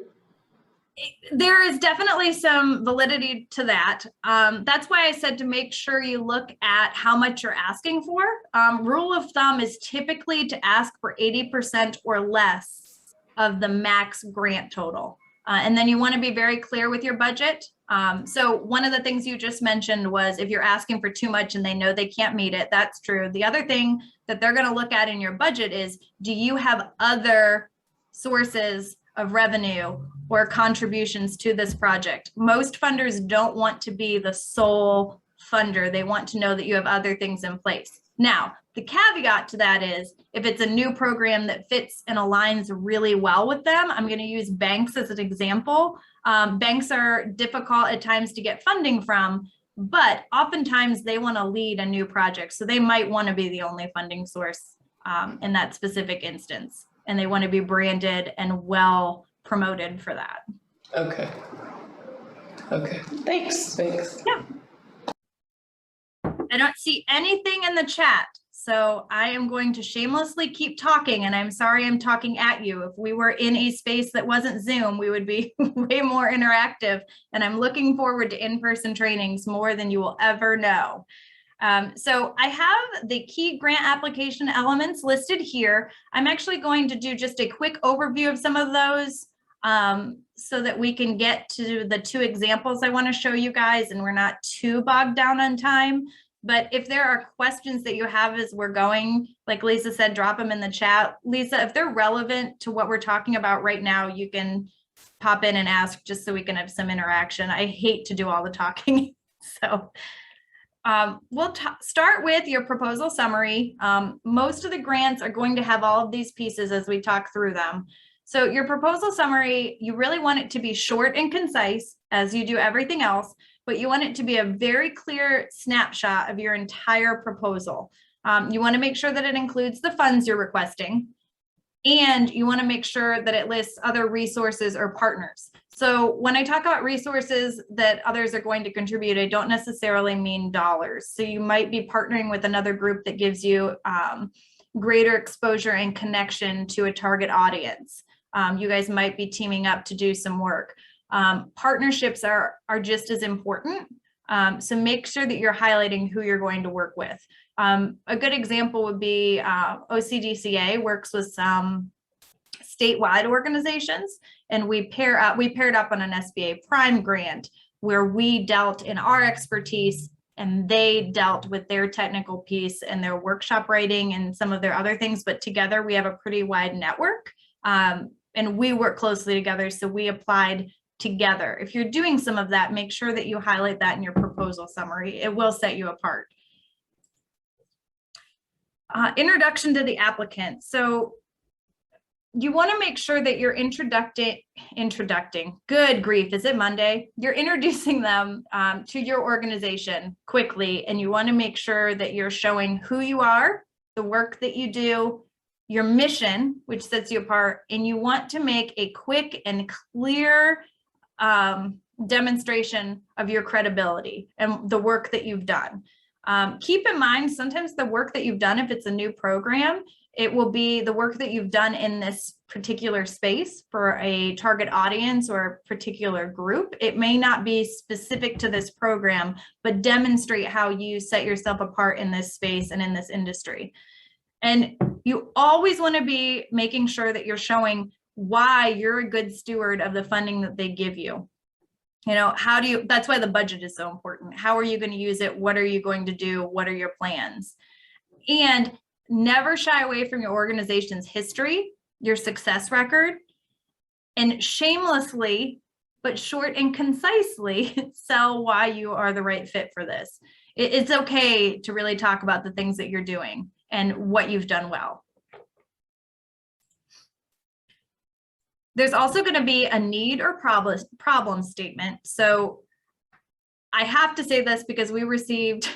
There is definitely some validity to that. That's why I said to make sure you look at how much you're asking for. Rule of thumb is typically to ask for 80% or less of the max grant total. And then you want to be very clear with your budget. So one of the things you just mentioned was if you're asking for too much and they know they can't meet it, that's true. The other thing that they're going to look at in your budget is, do you have other sources of revenue or contributions to this project? Most funders don't want to be the sole funder. They want to know that you have other things in place. Now, the caveat to that is if it's a new program that fits and aligns really well with them, I'm going to use banks as an example. Banks are difficult at times to get funding from, but oftentimes they want to lead a new project. So they might want to be the only funding source in that specific instance. And they want to be branded and well promoted for that. Okay. Okay. Thanks. Thanks. Yeah. I don't see anything in the chat, so I am going to shamelessly keep talking, and I'm sorry I'm talking at you. If we were in a space that wasn't Zoom, we would be way more interactive, and I'm looking forward to in-person trainings more than you will ever know. So I have the key grant application elements listed here. I'm actually going to do just a quick overview of some of those so that we can get to the 2 examples I want to show you guys and we're not too bogged down on time. But if there are questions that you have as we're going, like Lisa said, drop them in the chat. Lisa, if they're relevant to what we're talking about right now, you can pop in and ask just so we can have some interaction. I hate to do all the talking. So we'll start with your proposal summary. Most of the grants are going to have all of these pieces as we talk through them. So your proposal summary, you really want it to be short and concise as you do everything else, but you want it to be a very clear snapshot of your entire proposal. You want to make sure that it includes the funds you're requesting, and you want to make sure that it lists other resources or partners. So when I talk about resources that others are going to contribute, I don't necessarily mean dollars. So you might be partnering with another group that gives you greater exposure and connection to a target audience. You guys might be teaming up to do some work. Partnerships are just as important. So make sure that you're highlighting who you're going to work with. A good example would be OCDCA works with some statewide organizations, and we paired up on an SBA Prime grant where we dealt in our expertise and they dealt with their technical piece and their workshop writing and some of their other things, but together we have a pretty wide network and we work closely together, so we applied together. If you're doing some of that, make sure that you highlight that in your proposal summary. It will set you apart. Introduction to the applicant. So you want to make sure that you're introducing, good grief, is it Monday? You're introducing them to your organization quickly, and you want to make sure that you're showing who you are, the work that you do, your mission, which sets you apart, and you want to make a quick and clear demonstration of your credibility and the work that you've done. Keep in mind, sometimes the work that you've done, if it's a new program, it will be the work that you've done in this particular space for a target audience or a particular group. It may not be specific to this program, but demonstrate how you set yourself apart in this space and in this industry. And you always want to be making sure that you're showing why you're a good steward of the funding that they give you. You know, how do you, that's why the budget is so important. How are you going to use it? What are you going to do? What are your plans? And never shy away from your organization's history, your success record, and shamelessly, but short and concisely sell why you are the right fit for this. It's okay to really talk about the things that you're doing and what you've done well. There's also going to be a need or problem statement. So I have to say this because we received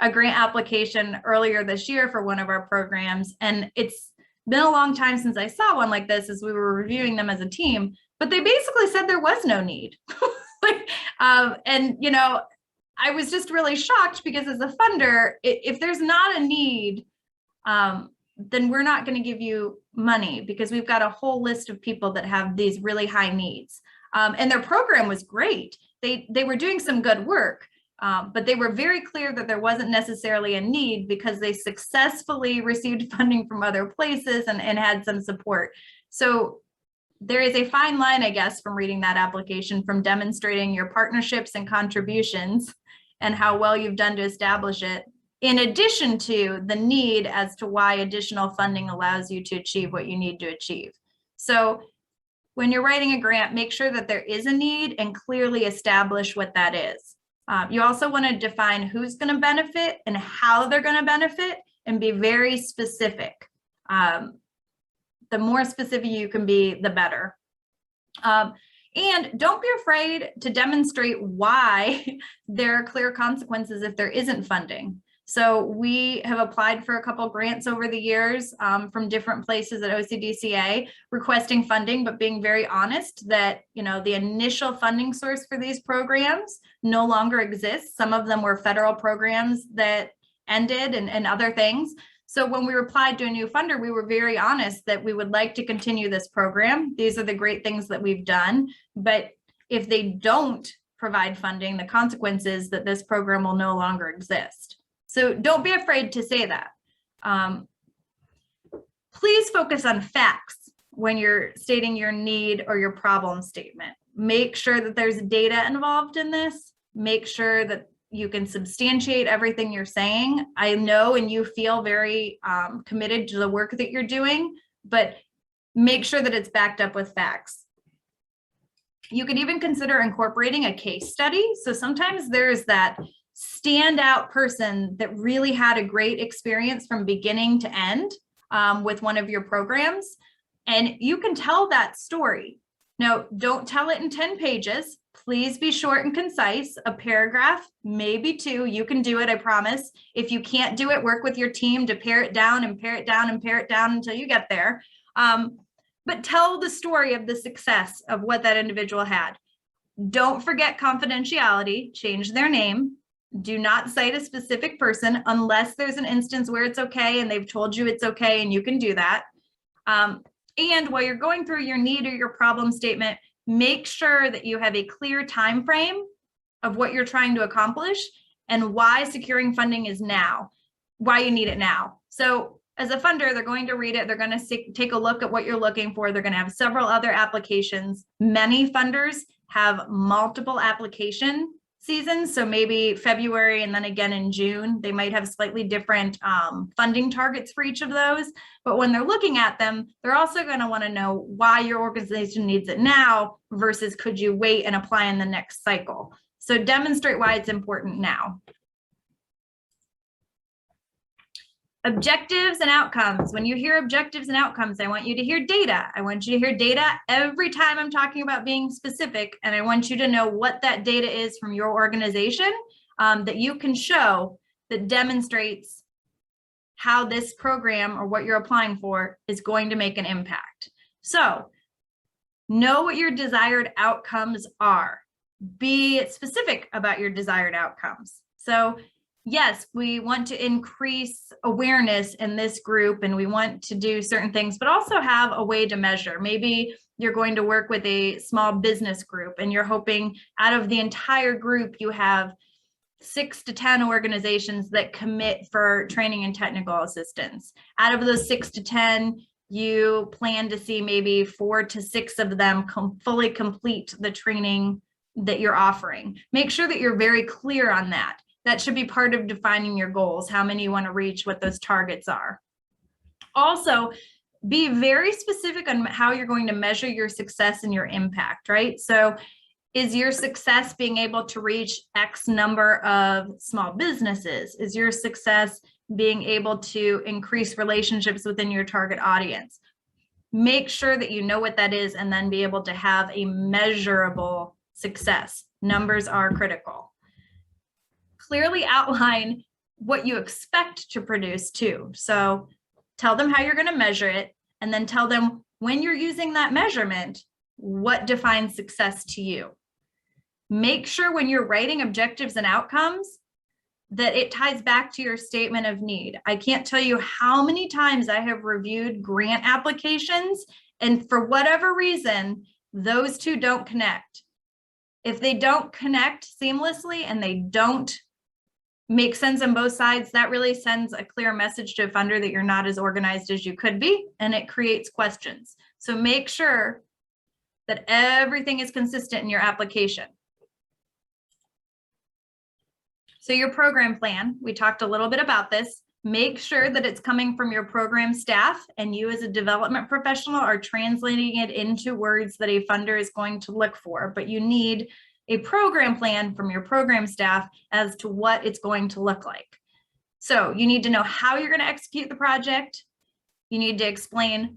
a grant application earlier this year for one of our programs, and it's been a long time since I saw one like this as we were reviewing them as a team, but they basically said there was no need. And, you know, I was just really shocked because as a funder, if there's not a need, then we're not going to give you money because we've got a whole list of people that have these really high needs. And their program was great. They were doing some good work, but they were very clear that there wasn't necessarily a need because they successfully received funding from other places and had some support. So there is a fine line, I guess, from reading that application, from demonstrating your partnerships and contributions and how well you've done to establish it, in addition to the need as to why additional funding allows you to achieve what you need to achieve. So when you're writing a grant, make sure that there is a need and clearly establish what that is. You also want to define who's going to benefit and how they're going to benefit and be very specific. The more specific you can be, the better. And don't be afraid to demonstrate why there are clear consequences if there isn't funding. So we have applied for a couple grants over the years from different places at OCDCA requesting funding, but being very honest that, you know, the initial funding source for these programs no longer exists. Some of them were federal programs that ended and other things. So when we replied to a new funder, we were very honest that we would like to continue this program. These are the great things that we've done. But if they don't provide funding, the consequence is that this program will no longer exist. So don't be afraid to say that. Please focus on facts when you're stating your need or your problem statement. Make sure that there's data involved in this. Make sure that you can substantiate everything you're saying. I know and you feel very committed to the work that you're doing, but make sure that it's backed up with facts. You could even consider incorporating a case study. So sometimes there's that standout person that really had a great experience from beginning to end with one of your programs, and you can tell that story. Now, don't tell it in 10 pages. Please be short and concise, a paragraph, maybe 2. You can do it, I promise. If you can't do it, work with your team to pare it down and pare it down and pare it down until you get there. But tell the story of the success of what that individual had. Don't forget confidentiality, change their name. Do not cite a specific person unless there's an instance where it's okay and they've told you it's okay and you can do that. And while you're going through your need or your problem statement, make sure that you have a clear time frame of what you're trying to accomplish and why securing funding is now, why you need it now. So as a funder, they're going to read it. They're going to take a look at what you're looking for. They're going to have several other applications. Many funders have multiple application seasons. So maybe February and then again in June, they might have slightly different funding targets for each of those. But when they're looking at them, they're also going to want to know why your organization needs it now versus could you wait and apply in the next cycle. So demonstrate why it's important now. Objectives and outcomes. When you hear objectives and outcomes, I want you to hear data. I want you to hear data every time I'm talking about being specific, and I want you to know what that data is from your organization that you can show that demonstrates how this program or what you're applying for is going to make an impact. So know what your desired outcomes are. Be specific about your desired outcomes. So yes, we want to increase awareness in this group and we want to do certain things, but also have a way to measure. Maybe you're going to work with a small business group and you're hoping out of the entire group, you have 6 to 10 organizations that commit for training and technical assistance. Out of those 6 to 10, you plan to see maybe 4 to 6 of them fully complete the training that you're offering. Make sure that you're very clear on that. That should be part of defining your goals, how many you want to reach, what those targets are. Also, be very specific on how you're going to measure your success and your impact, right? So is your success being able to reach X number of small businesses? Is your success being able to increase relationships within your target audience? Make sure that you know what that is and then be able to have a measurable success. Numbers are critical. Clearly outline what you expect to produce too. So tell them how you're going to measure it, and then tell them when you're using that measurement, what defines success to you. Make sure when you're writing objectives and outcomes that it ties back to your statement of need. I can't tell you how many times I have reviewed grant applications, and for whatever reason, those two don't connect. If they don't connect seamlessly and they don't make sense on both sides, that really sends a clear message to a funder that you're not as organized as you could be, and it creates questions. So make sure that everything is consistent in your application. So your program plan, we talked a little bit about this. Make sure that it's coming from your program staff, and you as a development professional are translating it into words that a funder is going to look for, but you need a program plan from your program staff as to what it's going to look like. So you need to know how you're going to execute the project. You need to explain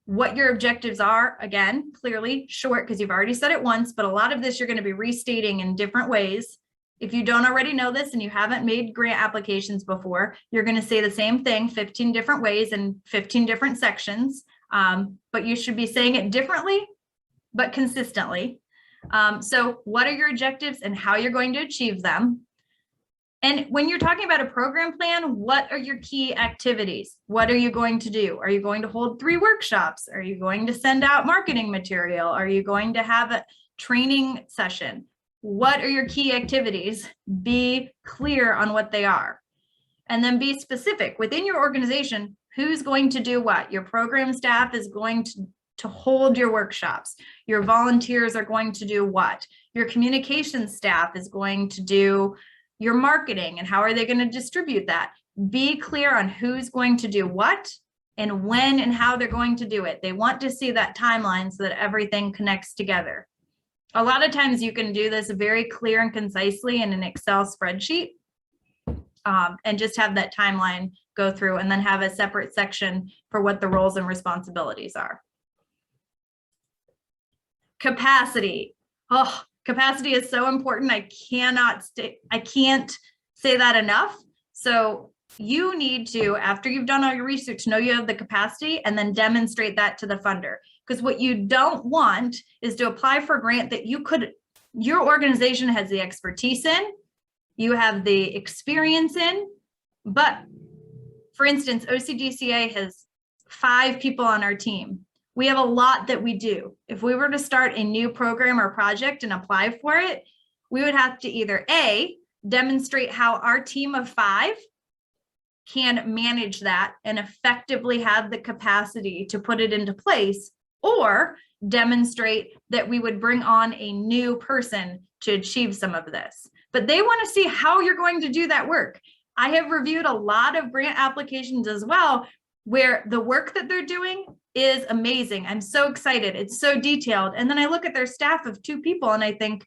what your objectives are. Again, clearly, short, because you've already said it once, but a lot of this you're going to be restating in different ways. If you don't already know this and you haven't made grant applications before, you're going to say the same thing 15 different ways in 15 different sections, but you should be saying it differently, but consistently. So what are your objectives and how you're going to achieve them? And when you're talking about a program plan, what are your key activities? What are you going to do? Are you going to hold 3 workshops? Are you going to send out marketing material? Are you going to have a training session? What are your key activities? Be clear on what they are. And then be specific within your organization. Who's going to do what? Your program staff is going to hold your workshops. Your volunteers are going to do what? Your communications staff is going to do your marketing, and how are they going to distribute that? Be clear on who's going to do what and when and how they're going to do it. They want to see that timeline so that everything connects together. A lot of times you can do this very clear and concisely in an Excel spreadsheet, and just have that timeline go through, and then have a separate section for what the roles and responsibilities are. Capacity. Oh, capacity is so important. I can't say that enough. So you need to, after you've done all your research, know you have the capacity and then demonstrate that to the funder. Because what you don't want is to apply for a grant that your organization has the expertise in, you have the experience in, but for instance, OCDCA has 5 people on our team. We have a lot that we do. If we were to start a new program or project and apply for it, we would have to either A, demonstrate how our team of 5 can manage that and effectively have the capacity to put it into place, or demonstrate that we would bring on a new person to achieve some of this. But they want to see how you're going to do that work. I have reviewed a lot of grant applications as well, where the work that they're doing is amazing. I'm so excited. It's so detailed. And then I look at their staff of 2 people and I think,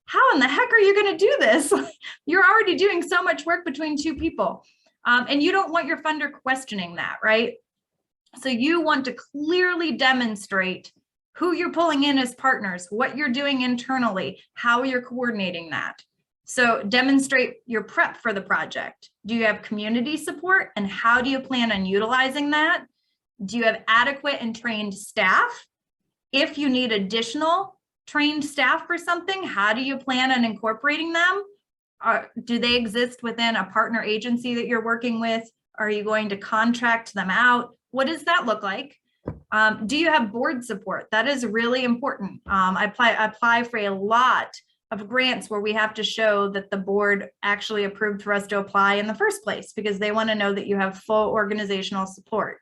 how in the heck are you going to do this? You're already doing so much work between 2 people. And you don't want your funder questioning that, right? So you want to clearly demonstrate who you're pulling in as partners, what you're doing internally, how you're coordinating that. So demonstrate your prep for the project. Do you have community support, and how do you plan on utilizing that? Do you have adequate and trained staff? If you need additional trained staff for something, how do you plan on incorporating them? Do they exist within a partner agency that you're working with? Are you going to contract them out? What does that look like? Do you have board support? That is really important. I apply for a lot of grants where we have to show that the board actually approved for us to apply in the first place, because they want to know that you have full organizational support.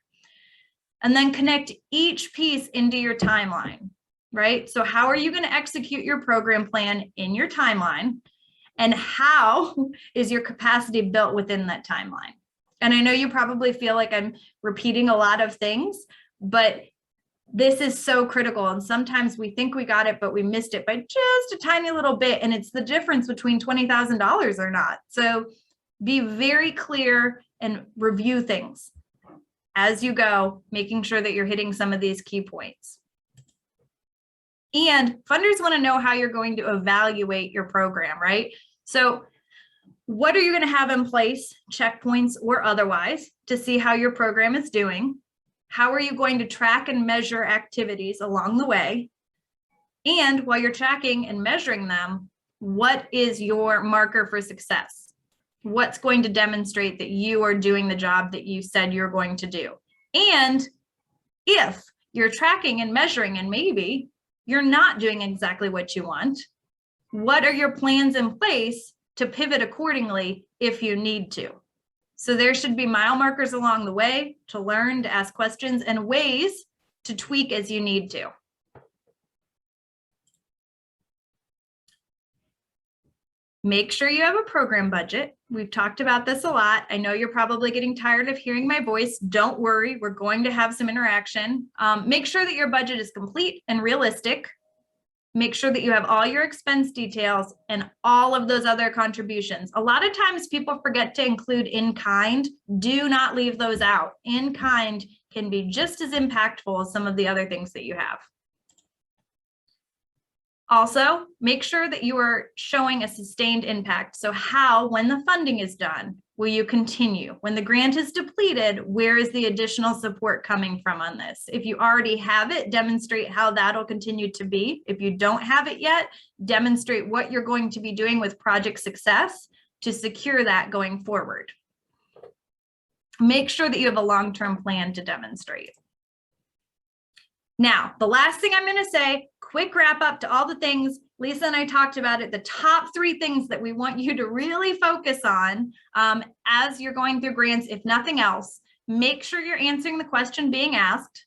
And then connect each piece into your timeline, right? So how are you going to execute your program plan in your timeline? And how is your capacity built within that timeline? And I know you probably feel like I'm repeating a lot of things, but this is so critical. And sometimes we think we got it, but we missed it by just a tiny little bit. And it's the difference between $20,000 or not. So be very clear and review things as you go, making sure that you're hitting some of these key points. And funders want to know how you're going to evaluate your program, right? So what are you going to have in place, checkpoints or otherwise, to see how your program is doing? How are you going to track and measure activities along the way? And while you're tracking and measuring them, what is your marker for success? What's going to demonstrate that you are doing the job that you said you're going to do? And if you're tracking and measuring and maybe you're not doing exactly what you want, what are your plans in place to pivot accordingly if you need to? So there should be mile markers along the way to learn, to ask questions, and ways to tweak as you need to. Make sure you have a program budget. We've talked about this a lot. I know you're probably getting tired of hearing my voice. Don't worry, we're going to have some interaction. Make sure that your budget is complete and realistic. Make sure that you have all your expense details and all of those other contributions. A lot of times people forget to include in kind. Do not leave those out. In kind can be just as impactful as some of the other things that you have. Also, make sure that you are showing a sustained impact. So how, when the funding is done, will you continue? When the grant is depleted, where is the additional support coming from on this? If you already have it, demonstrate how that'll continue to be. If you don't have it yet, demonstrate what you're going to be doing with project success to secure that going forward. Make sure that you have a long-term plan to demonstrate. Now, the last thing I'm going to say, quick wrap up to all the things Lisa and I talked about it, the top 3 things that we want you to really focus on as you're going through grants, if nothing else. Make sure you're answering the question being asked.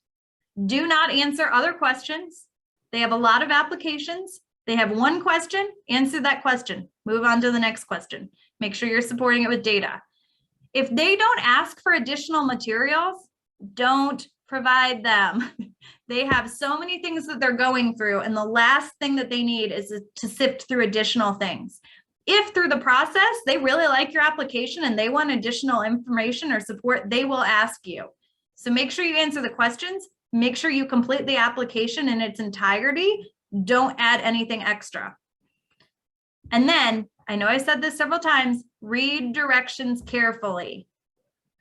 Do not answer other questions. They have a lot of applications. They have one question, answer that question. Move on to the next question. Make sure you're supporting it with data. If they don't ask for additional materials, don't provide them. They have so many things that they're going through, and the last thing that they need is to sift through additional things. If through the process, they really like your application and they want additional information or support, they will ask you. So make sure you answer the questions, make sure you complete the application in its entirety. Don't add anything extra. And then, I know I said this several times, read directions carefully.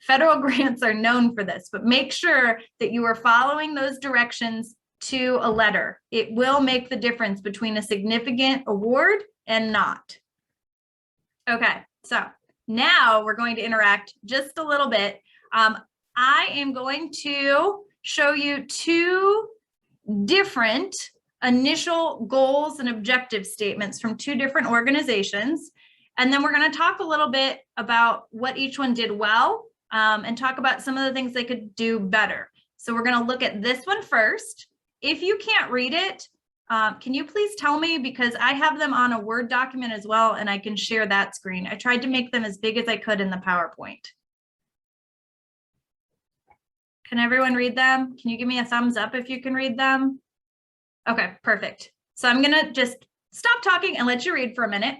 Federal grants are known for this, but make sure that you are following those directions to a letter. It will make the difference between a significant award and not. Okay, so now we're going to interact just a little bit. I am going to show you 2 different initial goals and objective statements from 2 different organizations. And then we're going to talk a little bit about what each one did well, and talk about some of the things they could do better. So we're going to look at this one first. If you can't read it, can you please tell me, because I have them on a Word document as well, and I can share that screen. I tried to make them as big as I could in the PowerPoint. Can everyone read them? Can you give me a thumbs up if you can read them? Okay, perfect. So I'm going to just stop talking and let you read for a minute.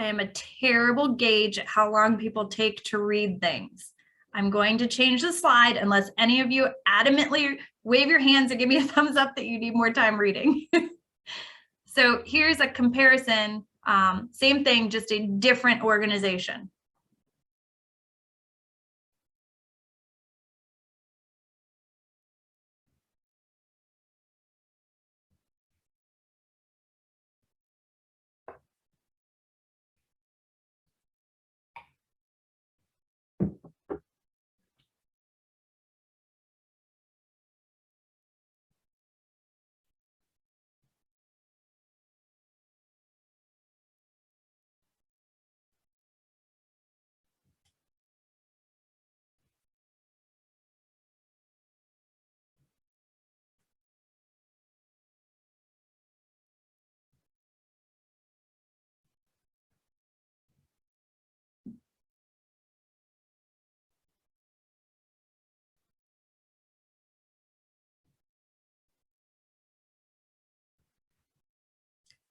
I am a terrible gauge at how long people take to read things. I'm going to change the slide unless any of you adamantly wave your hands and give me a thumbs up that you need more time reading. So here's a comparison, same thing, just a different organization.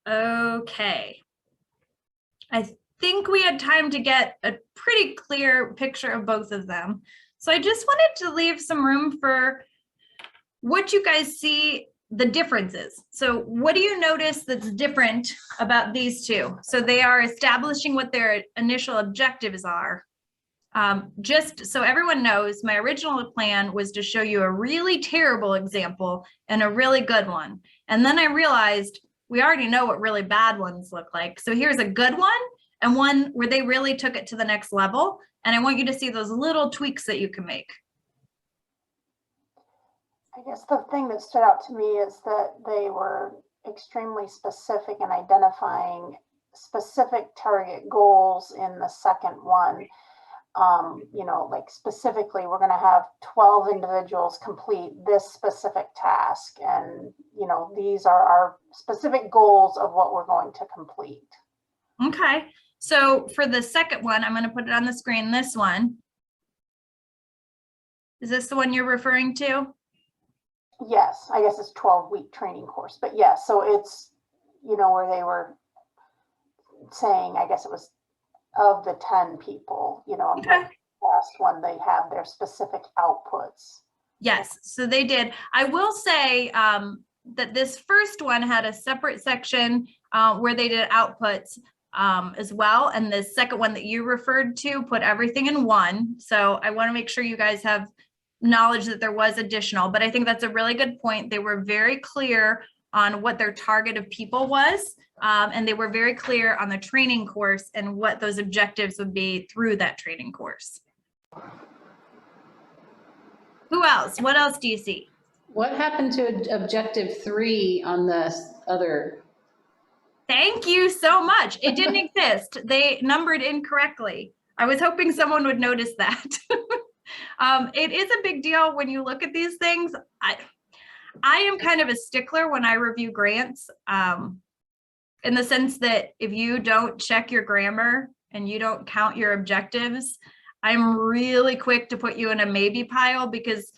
Okay. I think we had time to get a pretty clear picture of both of them. So I just wanted to leave some room for what you guys see the differences. So what do you notice that's different about these two? So they are establishing what their initial objectives are. Just so everyone knows, my original plan was to show you a really terrible example and a really good one. And then I realized we already know what really bad ones look like. So here's a good one and one where they really took it to the next level. And I want you to see those little tweaks that you can make. I guess the thing that stood out to me is that they were extremely specific in identifying specific target goals in the second one. You know, like specifically, we're going to have 12 individuals complete this specific task. And, you know, these are our specific goals of what we're going to complete. Okay. So for the second one, I'm going to put it on the screen. This one. Is this the one you're referring to? Yes, I guess it's 12-week training course, but yes, so it's, you know, where they were saying, I guess it was of the 10 people, you know, Okay. last one, they have their specific outputs. Yes, so they did. I will say that this first one had a separate section where they did outputs as well. And the second one that you referred to put everything in one. So I want to make sure you guys have knowledge that there was additional, but I think that's a really good point. They were very clear on what their target of people was. And they were very clear on the training course and what those objectives would be through that training course. Who else? What else do you see? What happened to objective 3 on the other? Thank you so much. It didn't exist. They numbered incorrectly. I was hoping someone would notice that. It is a big deal when you look at these things. I am kind of a stickler when I review grants, in the sense that if you don't check your grammar and you don't count your objectives, I'm really quick to put you in a maybe pile, because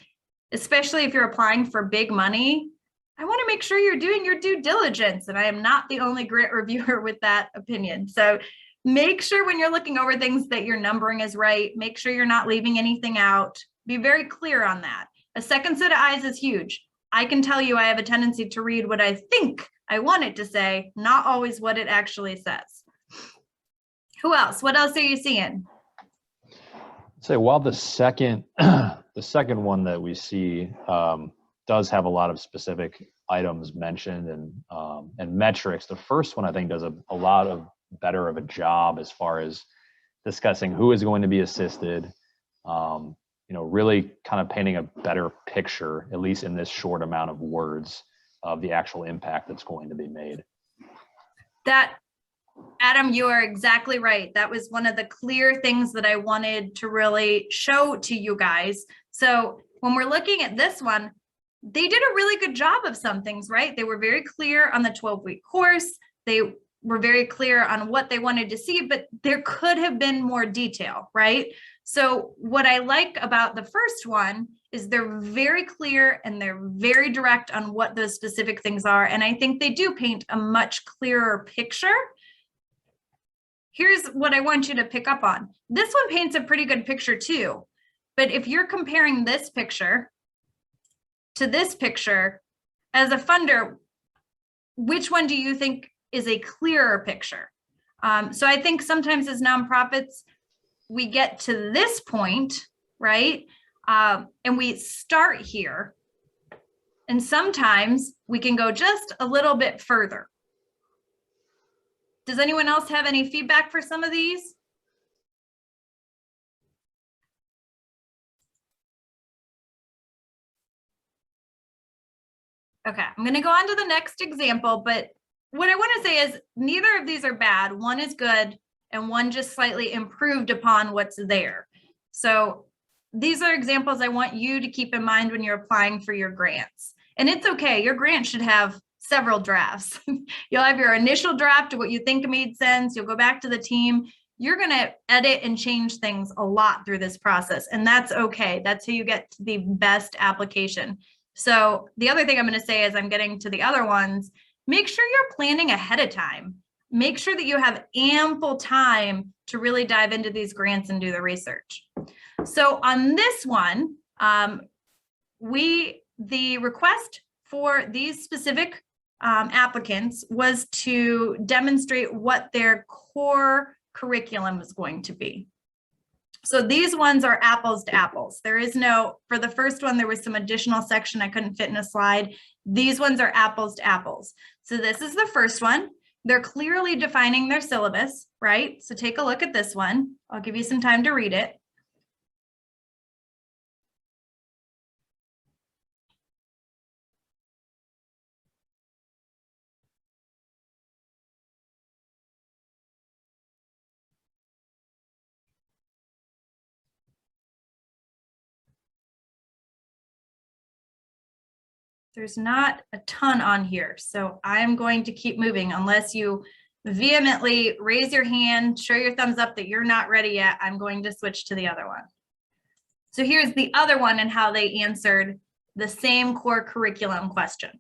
especially if you're applying for big money, I want to make sure you're doing your due diligence. And I am not the only grant reviewer with that opinion. So make sure when you're looking over things that your numbering is right. Make sure you're not leaving anything out. Be very clear on that. A second set of eyes is huge. I can tell you I have a tendency to read what I think I want it to say, not always what it actually says. Who else? What else are you seeing? Say, while the second one that we see does have a lot of specific items mentioned and metrics, the first one I think does a lot of better of a job as far as discussing who is going to be assisted, you know, really kind of painting a better picture, at least in this short amount of words, of the actual impact that's going to be made. That, Adam, you are exactly right. That was one of the clear things that I wanted to really show to you guys. So when we're looking at this one, they did a really good job of some things, right? They were very clear on the 12-week course. They were very clear on what they wanted to see, but there could have been more detail, right? So what I like about the first one is they're very clear and they're very direct on what those specific things are. And I think they do paint a much clearer picture. here's what I want you to pick up on. This one paints a pretty good picture too. But if you're comparing this picture to this picture, as a funder, which one do you think is a clearer picture? So I think sometimes as nonprofits, we get to this point, right? And we start here. And sometimes we can go just a little bit further. Does anyone else have any feedback for some of these? Okay, I'm going to go on to the next example, but what I want to say is neither of these are bad. One is good and one just slightly improved upon what's there. So these are examples I want you to keep in mind when you're applying for your grants. And it's okay, your grant should have several drafts. You'll have your initial draft of what you think made sense. You'll go back to the team. You're going to edit and change things a lot through this process. And that's okay. That's how you get to the best application. So the other thing I'm going to say as I'm getting to the other ones, make sure you're planning ahead of time. Make sure that you have ample time to really dive into these grants and do the research. So on this one, the request for these specific applicants was to demonstrate what their core curriculum is going to be. So these ones are apples to apples. There is no, for the first one, there was some additional section I couldn't fit in a slide. These ones are apples to apples. So this is the first one. They're clearly defining their syllabus, right? So take a look at this one. I'll give you some time to read it. There's not a ton on here, so I'm going to keep moving unless you vehemently raise your hand, show your thumbs up that you're not ready yet. I'm going to switch to the other one. So here's the other one and how they answered the same core curriculum question.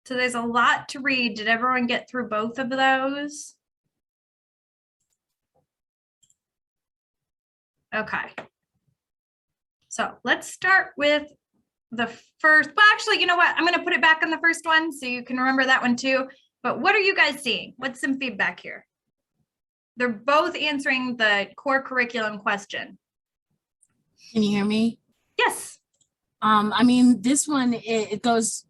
So there's a lot to read. Did everyone get through both of those? Okay. So let's start with the first, well, actually, you know what? I'm going to put it back on the first one so you can remember that one too. But what are you guys seeing? What's some feedback here? They're both answering the core curriculum question. Can you hear me? Yes. I mean, this one, it goes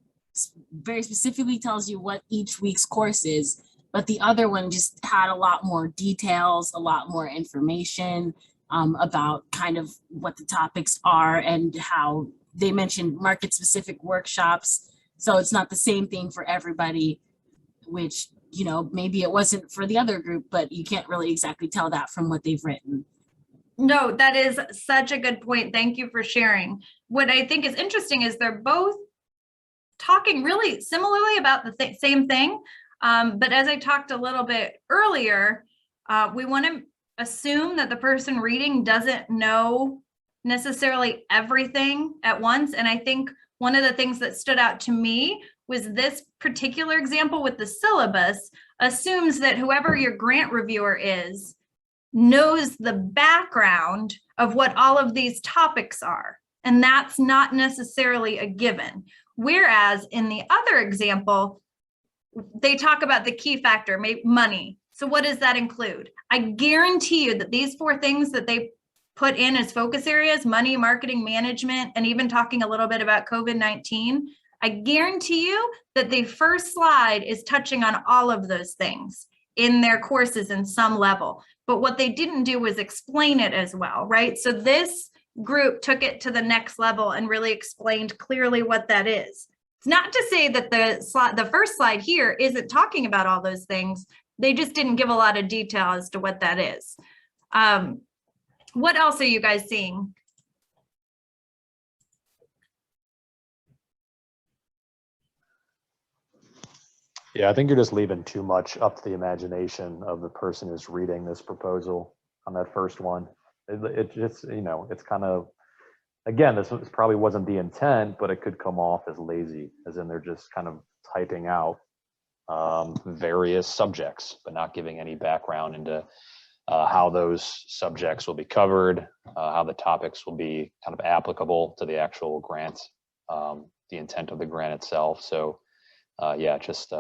very specifically tells you what each week's course is, but the other one just had a lot more details, a lot more information about kind of what the topics are and how they mentioned market specific workshops. So it's not the same thing for everybody, which, you know, maybe it wasn't for the other group, but you can't really exactly tell that from what they've written. No, that is such a good point. Thank you for sharing. What I think is interesting is they're both talking really similarly about the same thing. But as I talked a little bit earlier, we want to assume that the person reading doesn't know necessarily everything at once. And I think one of the things that stood out to me was this particular example with the syllabus assumes that whoever your grant reviewer is knows the background of what all of these topics are. And that's not necessarily a given. Whereas in the other example, they talk about the key factor, money. So what does that include? I guarantee you that these 4 things that they put in as focus areas, money, marketing, management, and even talking a little bit about COVID-19, I guarantee you that the first slide is touching on all of those things in their courses in some level. But what they didn't do was explain it as well, right? So this group took it to the next level and really explained clearly what that is. It's not to say that the first slide here isn't talking about all those things. They just didn't give a lot of detail as to what that is. What else are you guys seeing? Yeah, I think you're just leaving too much up to the imagination of the person who's reading this proposal on that first one. It just, you know, it's kind of, again, this probably wasn't the intent, but it could come off as lazy, as in they're just kind of typing out various subjects, but not giving any background into how those subjects will be covered, how the topics will be kind of applicable to the actual grant, the intent of the grant itself. So yeah, just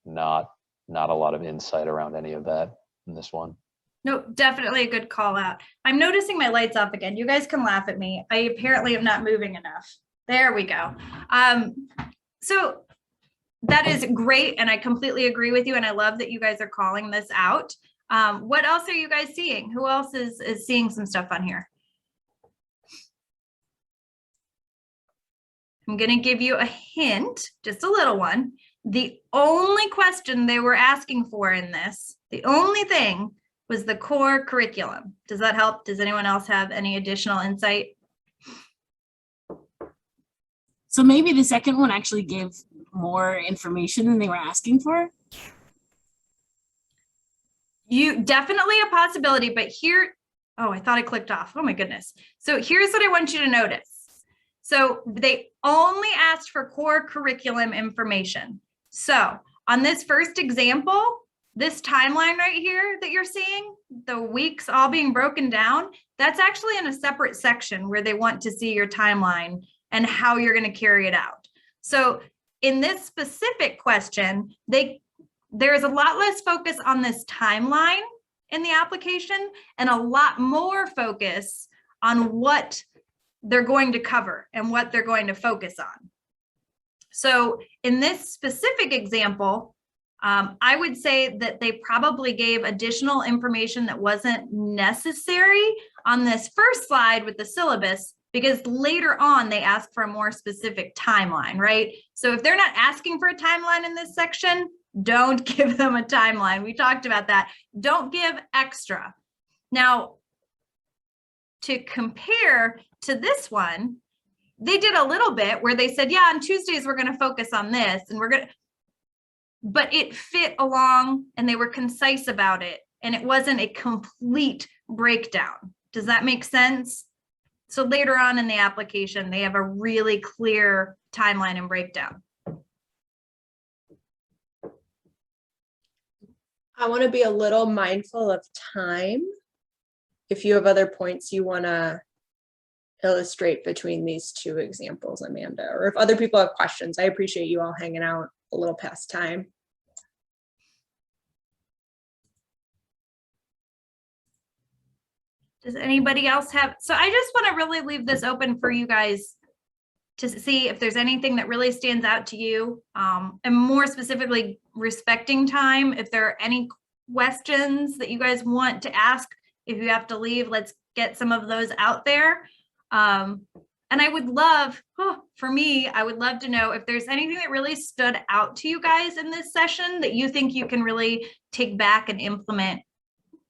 not a lot of insight around any of that in this one. No, definitely a good call out. I'm noticing my lights off again. You guys can laugh at me. I apparently am not moving enough. There we go. So that is great. And I completely agree with you. And I love that you guys are calling this out. What else are you guys seeing? Who else is seeing some stuff on here? I'm going to give you a hint, just a little one. The only question they were asking for in this, the only thing was the core curriculum. Does that help? Does anyone else have any additional insight? So maybe the second one actually gave more information than they were asking for? You definitely a possibility, but here, oh, I thought I clicked off. Oh my goodness. So here's what I want you to notice. So they only asked for core curriculum information. So on this first example, this timeline right here that you're seeing, the weeks all being broken down, that's actually in a separate section where they want to see your timeline and how you're going to carry it out. So in this specific question, there's a lot less focus on this timeline in the application and a lot more focus on what they're going to cover and what they're going to focus on. So in this specific example, I would say that they probably gave additional information that wasn't necessary on this first slide with the syllabus, because later on they ask for a more specific timeline, right? So if they're not asking for a timeline in this section, don't give them a timeline. We talked about that. Don't give extra. Now, to compare to this one, they did a little bit where they said, yeah, on Tuesdays, we're going to focus on this and we're going to, but it fit along and they were concise about it. And it wasn't a complete breakdown. Does that make sense? So later on in the application, they have a really clear timeline and breakdown. I want to be a little mindful of time. If you have other points you want to illustrate between these two examples, Amanda, or if other people have questions, I appreciate you all hanging out a little past time. Does anybody else have, so I just want to really leave this open for you guys to see if there's anything that really stands out to you, and more specifically respecting time. If there are any questions that you guys want to ask, if you have to leave, let's get some of those out there. And I would love, for me, I would love to know if there's anything that really stood out to you guys in this session that you think you can really take back and implement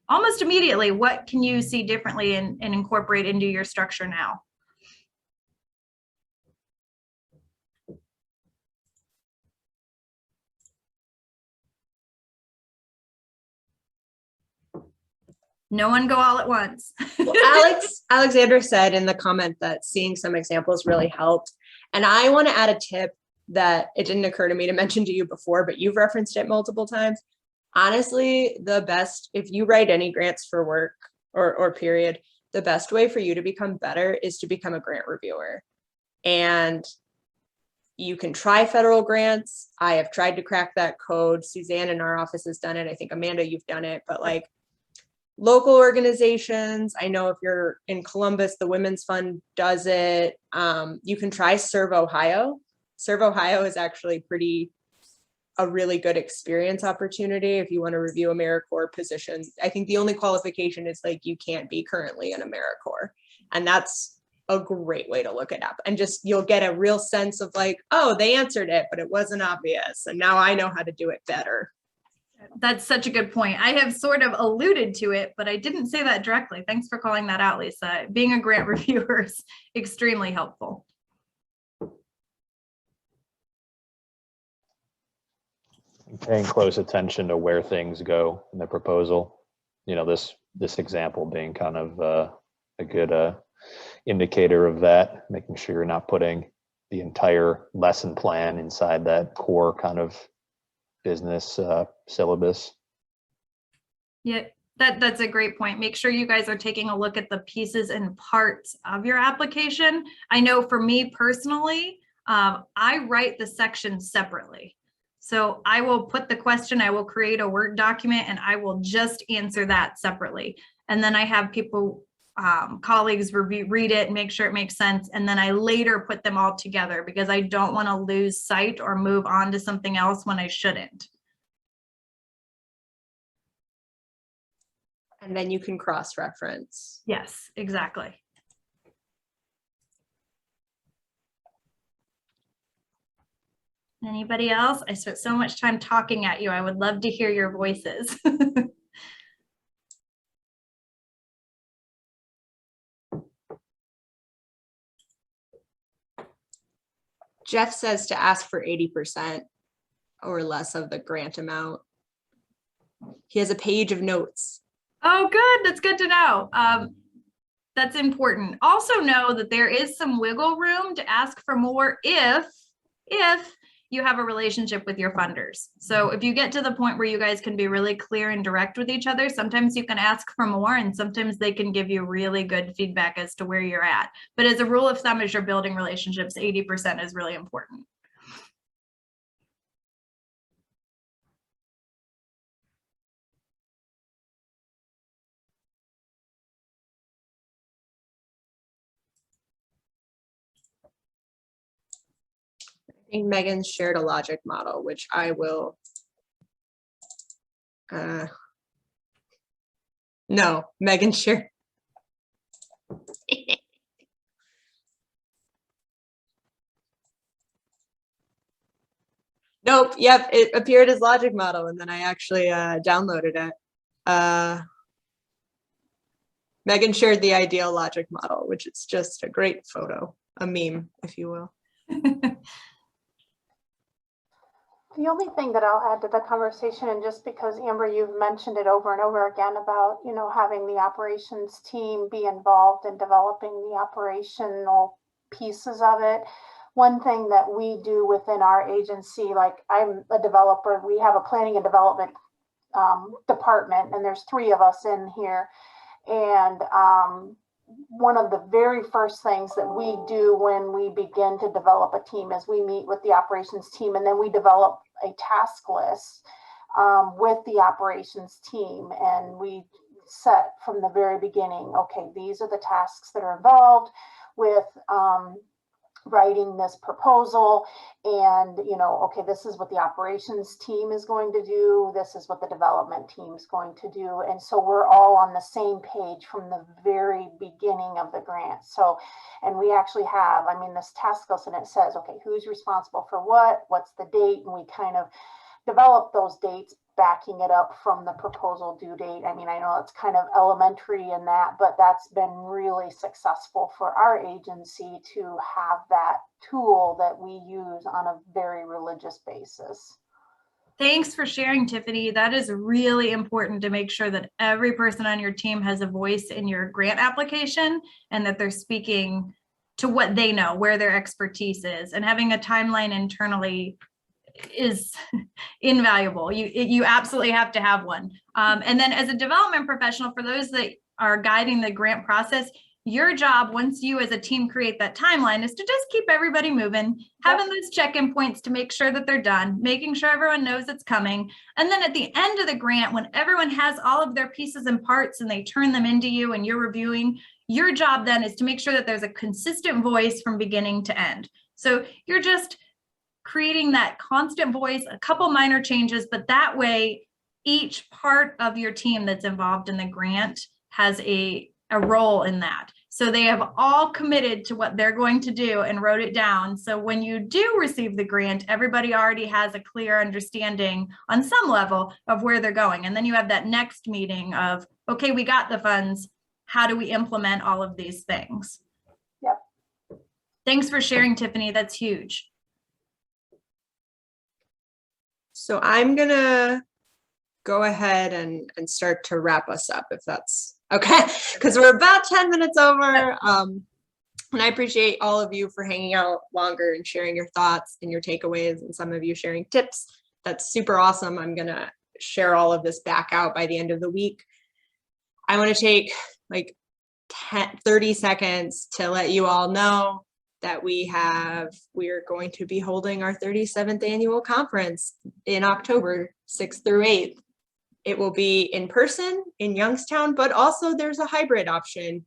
almost immediately. What can you see differently and incorporate into your structure now? No one go all at once. Well, Alexander said in the comment that seeing some examples really helped. And I want to add a tip that it didn't occur to me to mention to you before, but you've referenced it multiple times. Honestly, the best, if you write any grants for work, or period, the best way for you to become better is to become a grant reviewer. And you can try federal grants. I have tried to crack that code. Suzanne in our office has done it. I think Amanda, you've done it, but like local organizations, I know if you're in Columbus, the Women's Fund does it. You can try Serve Ohio. Serve Ohio is actually a really good experience opportunity if you want to review AmeriCorps positions. I think the only qualification is like you can't be currently in AmeriCorps, and that's a great way to look it up. And just you'll get a real sense of like, oh, they answered it, but it wasn't obvious, and now I know how to do it better. That's such a good point. I have sort of alluded to it, but I didn't say that directly. Thanks for calling that out, Lisa. Being a grant reviewer is extremely helpful. Paying close attention to where things go in the proposal. You know, this example being kind of a good indicator of that, making sure you're not putting the entire lesson plan inside that core kind of business syllabus. Yeah, that's a great point. Make sure you guys are taking a look at the pieces and parts of your application. I know for me personally, I write the sections separately. So I will put the question, I will create a Word document, and I will just answer that separately. And then I have people, colleagues read it and make sure it makes sense. And then I later put them all together because I don't want to lose sight or move on to something else when I shouldn't. And then you can cross-reference. Yes, exactly. Anybody else? I spent so much time talking at you. I would love to hear your voices. Jeff says to ask for 80% or less of the grant amount. He has a page of notes. Oh, good. That's good to know. That's important. Also know that there is some wiggle room to ask for more if you have a relationship with your funders. So if you get to the point where you guys can be really clear and direct with each other, sometimes you can ask for more and sometimes they can give you really good feedback as to where you're at. But as a rule of thumb, as you're building relationships, 80% is really important. I think Megan shared a logic model, which I will. No, Megan shared. Nope. Yep. It appeared as logic model, and then I actually downloaded it. Megan shared the ideal logic model, which is just a great photo, a meme, if you will. The only thing that I'll add to the conversation, and just because Amber, you've mentioned it over and over again about, you know, having the operations team be involved in developing the operational pieces of it. One thing that we do within our agency, like I'm a developer, we have a planning and development department, and there's 3 of us in here. And one of the very first things that we do when we begin to develop a team is we meet with the operations team, and then we develop a task list with the operations team. And we set from the very beginning, okay, these are the tasks that are involved with writing this proposal, and you know, okay, this is what the operations team is going to do, this is what the development team is going to do, and so we're all on the same page from the very beginning of the grant. So, and we actually have, I mean, this task list, and it says, okay, who's responsible for what, what's the date, and we kind of develop those dates, backing it up from the proposal due date. I mean, I know it's kind of elementary in that, but that's been really successful for our agency to have that tool that we use on a very religious basis. Thanks for sharing, Tiffany. That is really important to make sure that every person on your team has a voice in your grant application and that they're speaking to what they know, where their expertise is, and having a timeline internally is invaluable. You absolutely have to have one. And then as a development professional, for those that are guiding the grant process. Your job, once you as a team create that timeline, is to just keep everybody moving, having those check-in points to make sure that they're done, making sure everyone knows it's coming. And then at the end of the grant, when everyone has all of their pieces and parts and they turn them into you and you're reviewing, your job then is to make sure that there's a consistent voice from beginning to end. So you're just creating that constant voice, a couple minor changes, but that way each part of your team that's involved in the grant has a role in that. So they have all committed to what they're going to do and wrote it down. So when you do receive the grant, everybody already has a clear understanding on some level of where they're going. And then you have that next meeting of, okay, we got the funds. How do we implement all of these things? Yep. Thanks for sharing, Tiffany. That's huge. So I'm gonna go ahead and start to wrap us up, if that's okay, because we're about 10 minutes over. And I appreciate all of you for hanging out longer and sharing your thoughts and your takeaways, and some of you sharing tips. That's super awesome. I'm gonna share all of this back out by the end of the week. I want to take like 30 seconds to let you all know that we are going to be holding our 37th annual conference in October 6th through 8th. It will be in person in Youngstown, but also there's a hybrid option.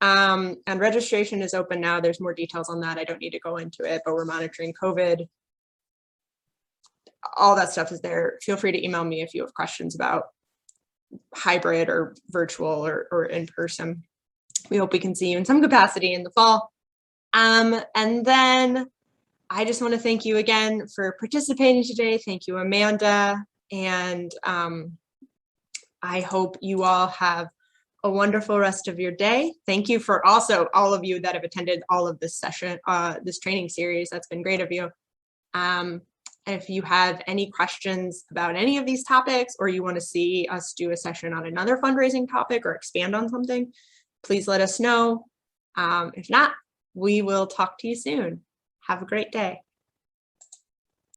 And registration is open now. There's more details on that. I don't need to go into it, but we're monitoring COVID. All that stuff is there. Feel free to email me if you have questions about hybrid or virtual or in person. We hope we can see you in some capacity in the fall. And then I just want to thank you again for participating today. Thank you, Amanda. And I hope you all have a wonderful rest of your day. Thank you for also all of you that have attended all of this session, this training series. That's been great of you. And if you have any questions about any of these topics, or you want to see us do a session on another fundraising topic or expand on something, please let us know. If not, we will talk to you soon. Have a great day.